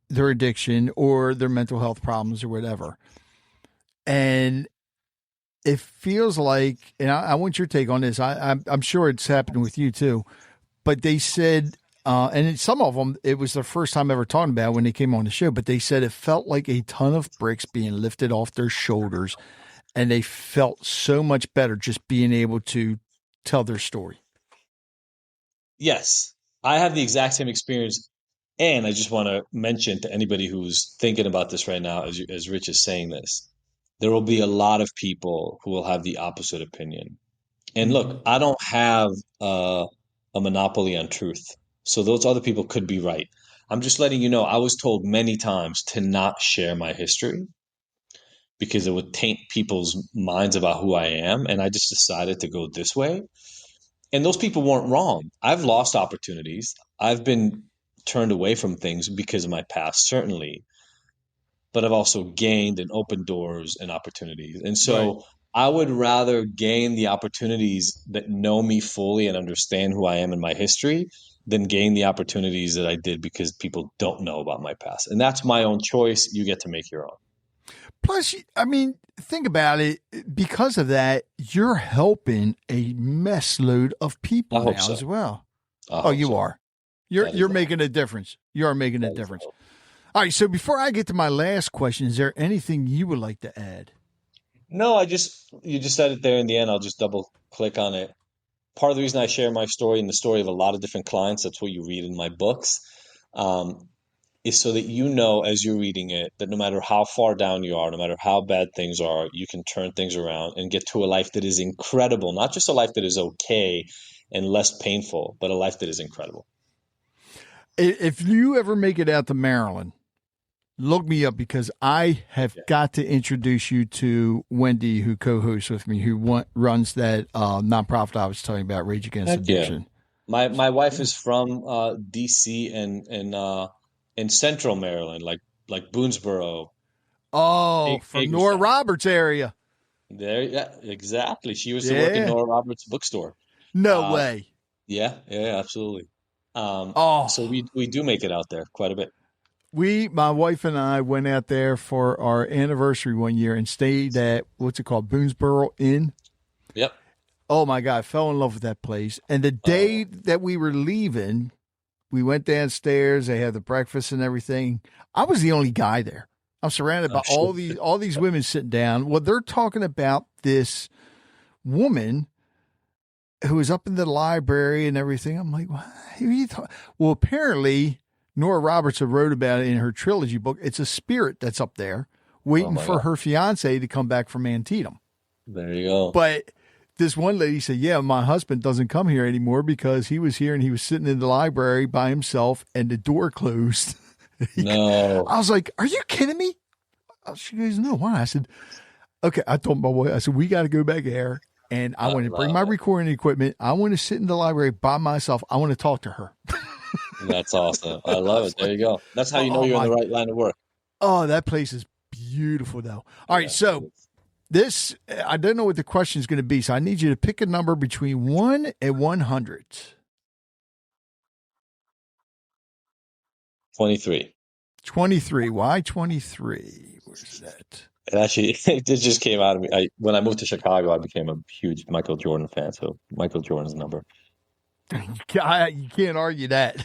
their addiction or their mental health problems or whatever. And it feels like, and I want your take on this. I'm sure it's happened with you too, but they said, and some of them, it was their first time ever talking about it when they came on the show, but they said it felt like a ton of bricks being lifted off their shoulders, and they felt so much better just being able to tell their story. Yes, I have the exact same experience. And I just want to mention to anybody who's thinking about this right now, as Rich is saying this, there will be a lot of people who will have the opposite opinion. And look, I don't have a monopoly on truth. So those other people could be right. I'm just letting you know, I was told many times to not share my history because it would taint people's minds about who I am. And I just decided to go this way. And those people weren't wrong. I've lost opportunities. I've been turned away from things because of my past, certainly. But I've also gained and opened doors and opportunities. And so Right. I would rather gain the opportunities that know me fully and understand who I am and my history than gain the opportunities that I did because people don't know about my past. And that's my own choice. You get to make your own. Plus, I mean, think about it. Because of that, you're helping a mess load of people I hope now so. as well. I Oh, hope you so. are. That is You're the making a difference. You are making a That is the difference. hope. All right. So before I get to my last question, is there anything you would like to add? No, you just said it there in the end. I'll just double click on it. Part of the reason I share my story and the story of a lot of different clients, that's what you read in my books, um, is so that you know as you're reading it that no matter how far down you are, no matter how bad things are, you can turn things around and get to a life that is incredible. Not just a life that is okay and less painful, but a life that is incredible. If you ever make it out to Maryland, look me up because I have got to introduce you to Wendy, who co-hosts with me, who runs that nonprofit I was telling you about, Rage Against Heck yeah. Addiction. My wife is from DC and Central Maryland, like Boonesboro. Oh, from Nora Hagerstown. Roberts area. There, yeah, exactly. She used to work at Yeah. Nora Roberts bookstore. No Uh, way. yeah, absolutely. So Oh, we do make it out there quite a bit. my wife and I went out there for our anniversary one year and stayed at, what's it called, Boonesboro Inn. Yep. Oh my God, I fell in love with that place. And the day that we were leaving, we went downstairs. They had the breakfast and everything. I was the only guy there. I'm surrounded by Sure. all these women sitting down. Well, they're talking about this woman who was up in the library and everything. I'm like, what are you talking? Well, apparently Nora Roberts had wrote about it in her trilogy book. It's a spirit that's up there waiting my for God. her fiance to come back from Antietam. There you go. But this one lady said, yeah, my husband doesn't come here anymore because he was here and he was sitting in the library by himself and the door closed. No. I was like, are you kidding me? She goes, no, why? I said, okay. I told my wife, I said, we got to go back there and I want to bring my recording equipment. I want to sit in the library by myself. I want to talk to her. That's awesome. I love it. There you go. That's how you know you're in the right line of work. Oh, that place is beautiful though. All right. So this, I don't know what the question is going to be. So I need you to pick a number between 1 and 100. 23. 23. Why 23? Where's that? It actually, it just came out of me. When I moved to Chicago, I became a huge Michael Jordan fan. So Michael Jordan's number. You can't argue that.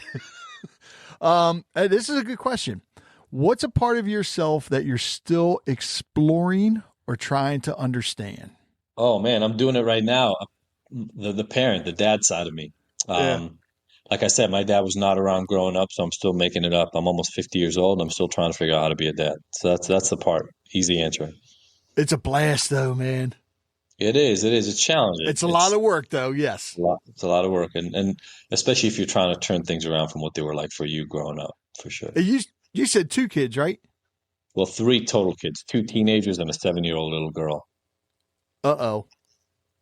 This is a good question. What's a part of yourself that you're still exploring or trying to understand? Oh man, I'm doing it right now. The parent, the dad side of me. Like I said, my dad was not around growing up, so I'm still making it up. I'm almost 50 years old. I'm still trying to figure out how to be a dad. So that's the part. Easy answer. It's a blast though, man. It is. It's challenging. It's a lot of work though. Yes. It's a lot of work, and especially if you're trying to turn things around from what they were like for you growing up, for sure. You said 2 kids, right? Well, 3 total kids, 2 teenagers and a 7-year-old little girl. Uh-oh.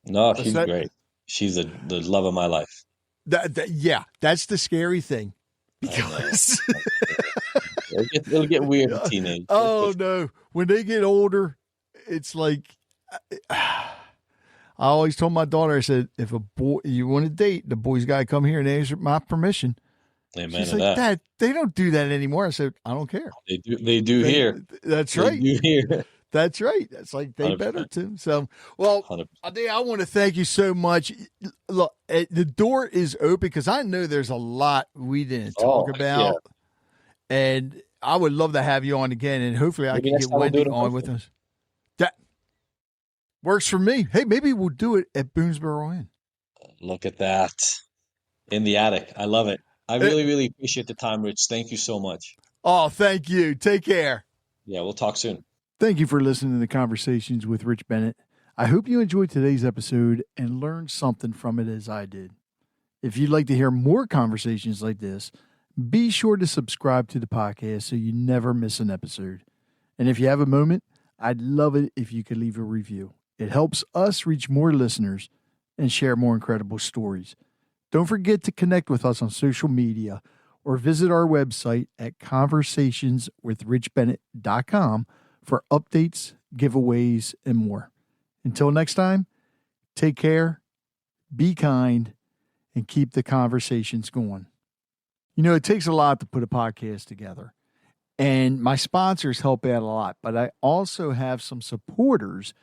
No, she's great. She's the love of my life. Yeah, that's the scary thing. Because it'll get weird in teenage. Oh no. When they get older, it's like, I always told my daughter, I said, if a boy, you want to date, the boy's got to come here and ask my permission. Amen She's to like, that. Dad, they don't do that anymore. I said, I don't care. They do here. That's They right. do here. That's right. That's like they 100%. better too. So, well, 100%. Ade, I want to thank you so much. Look, the door is open because I know there's a lot we didn't talk about, and I would love to have you on again, and hopefully I can get Wendy on with us. That works for me. Hey, maybe we'll do it at Boonesboro Inn. Look at that. In the attic. I love it. I really, really appreciate the time, Rich. Thank you so much. Oh, thank you. Take care. Yeah, we'll talk soon. Thank you for listening to Conversations with Rich Bennett. I hope you enjoyed today's episode and learned something from it as I did. If you'd like to hear more conversations like this, be sure to subscribe to the podcast so you never miss an episode. And if you have a moment, I'd love it if you could leave a review. It helps us reach more listeners and share more incredible stories. Don't forget to connect with us on social media or visit our website at conversationswithrichbennett.com for updates, giveaways, and more. Until next time, take care, be kind, and keep the conversations going. You know, it takes a lot to put a podcast together, and my sponsors help out a lot, but I also have some supporters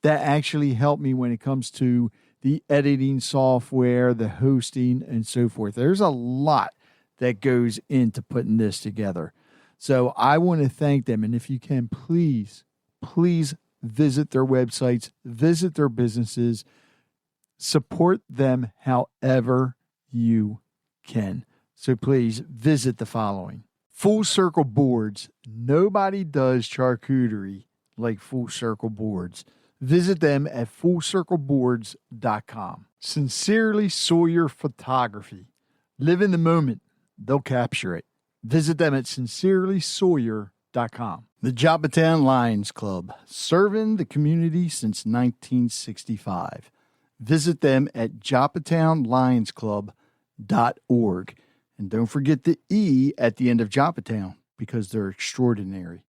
that actually help me when it comes to the editing software, the hosting, and so forth. There's a lot that goes into putting this together. So I want to thank them. And if you can, please visit their websites, visit their businesses, support them however you can. So please visit the following. Full Circle Boards. Nobody does charcuterie like Full Circle Boards. Visit them at fullcircleboards.com. Sincerely Sawyer Photography. Live in the moment. They'll capture it. Visit them at sincerelysawyer.com. The Joppatown Lions Club, serving the community since 1965. Visit them at joppatownlionsclub.org. And don't forget the E at the end of Joppatown because they're extraordinary.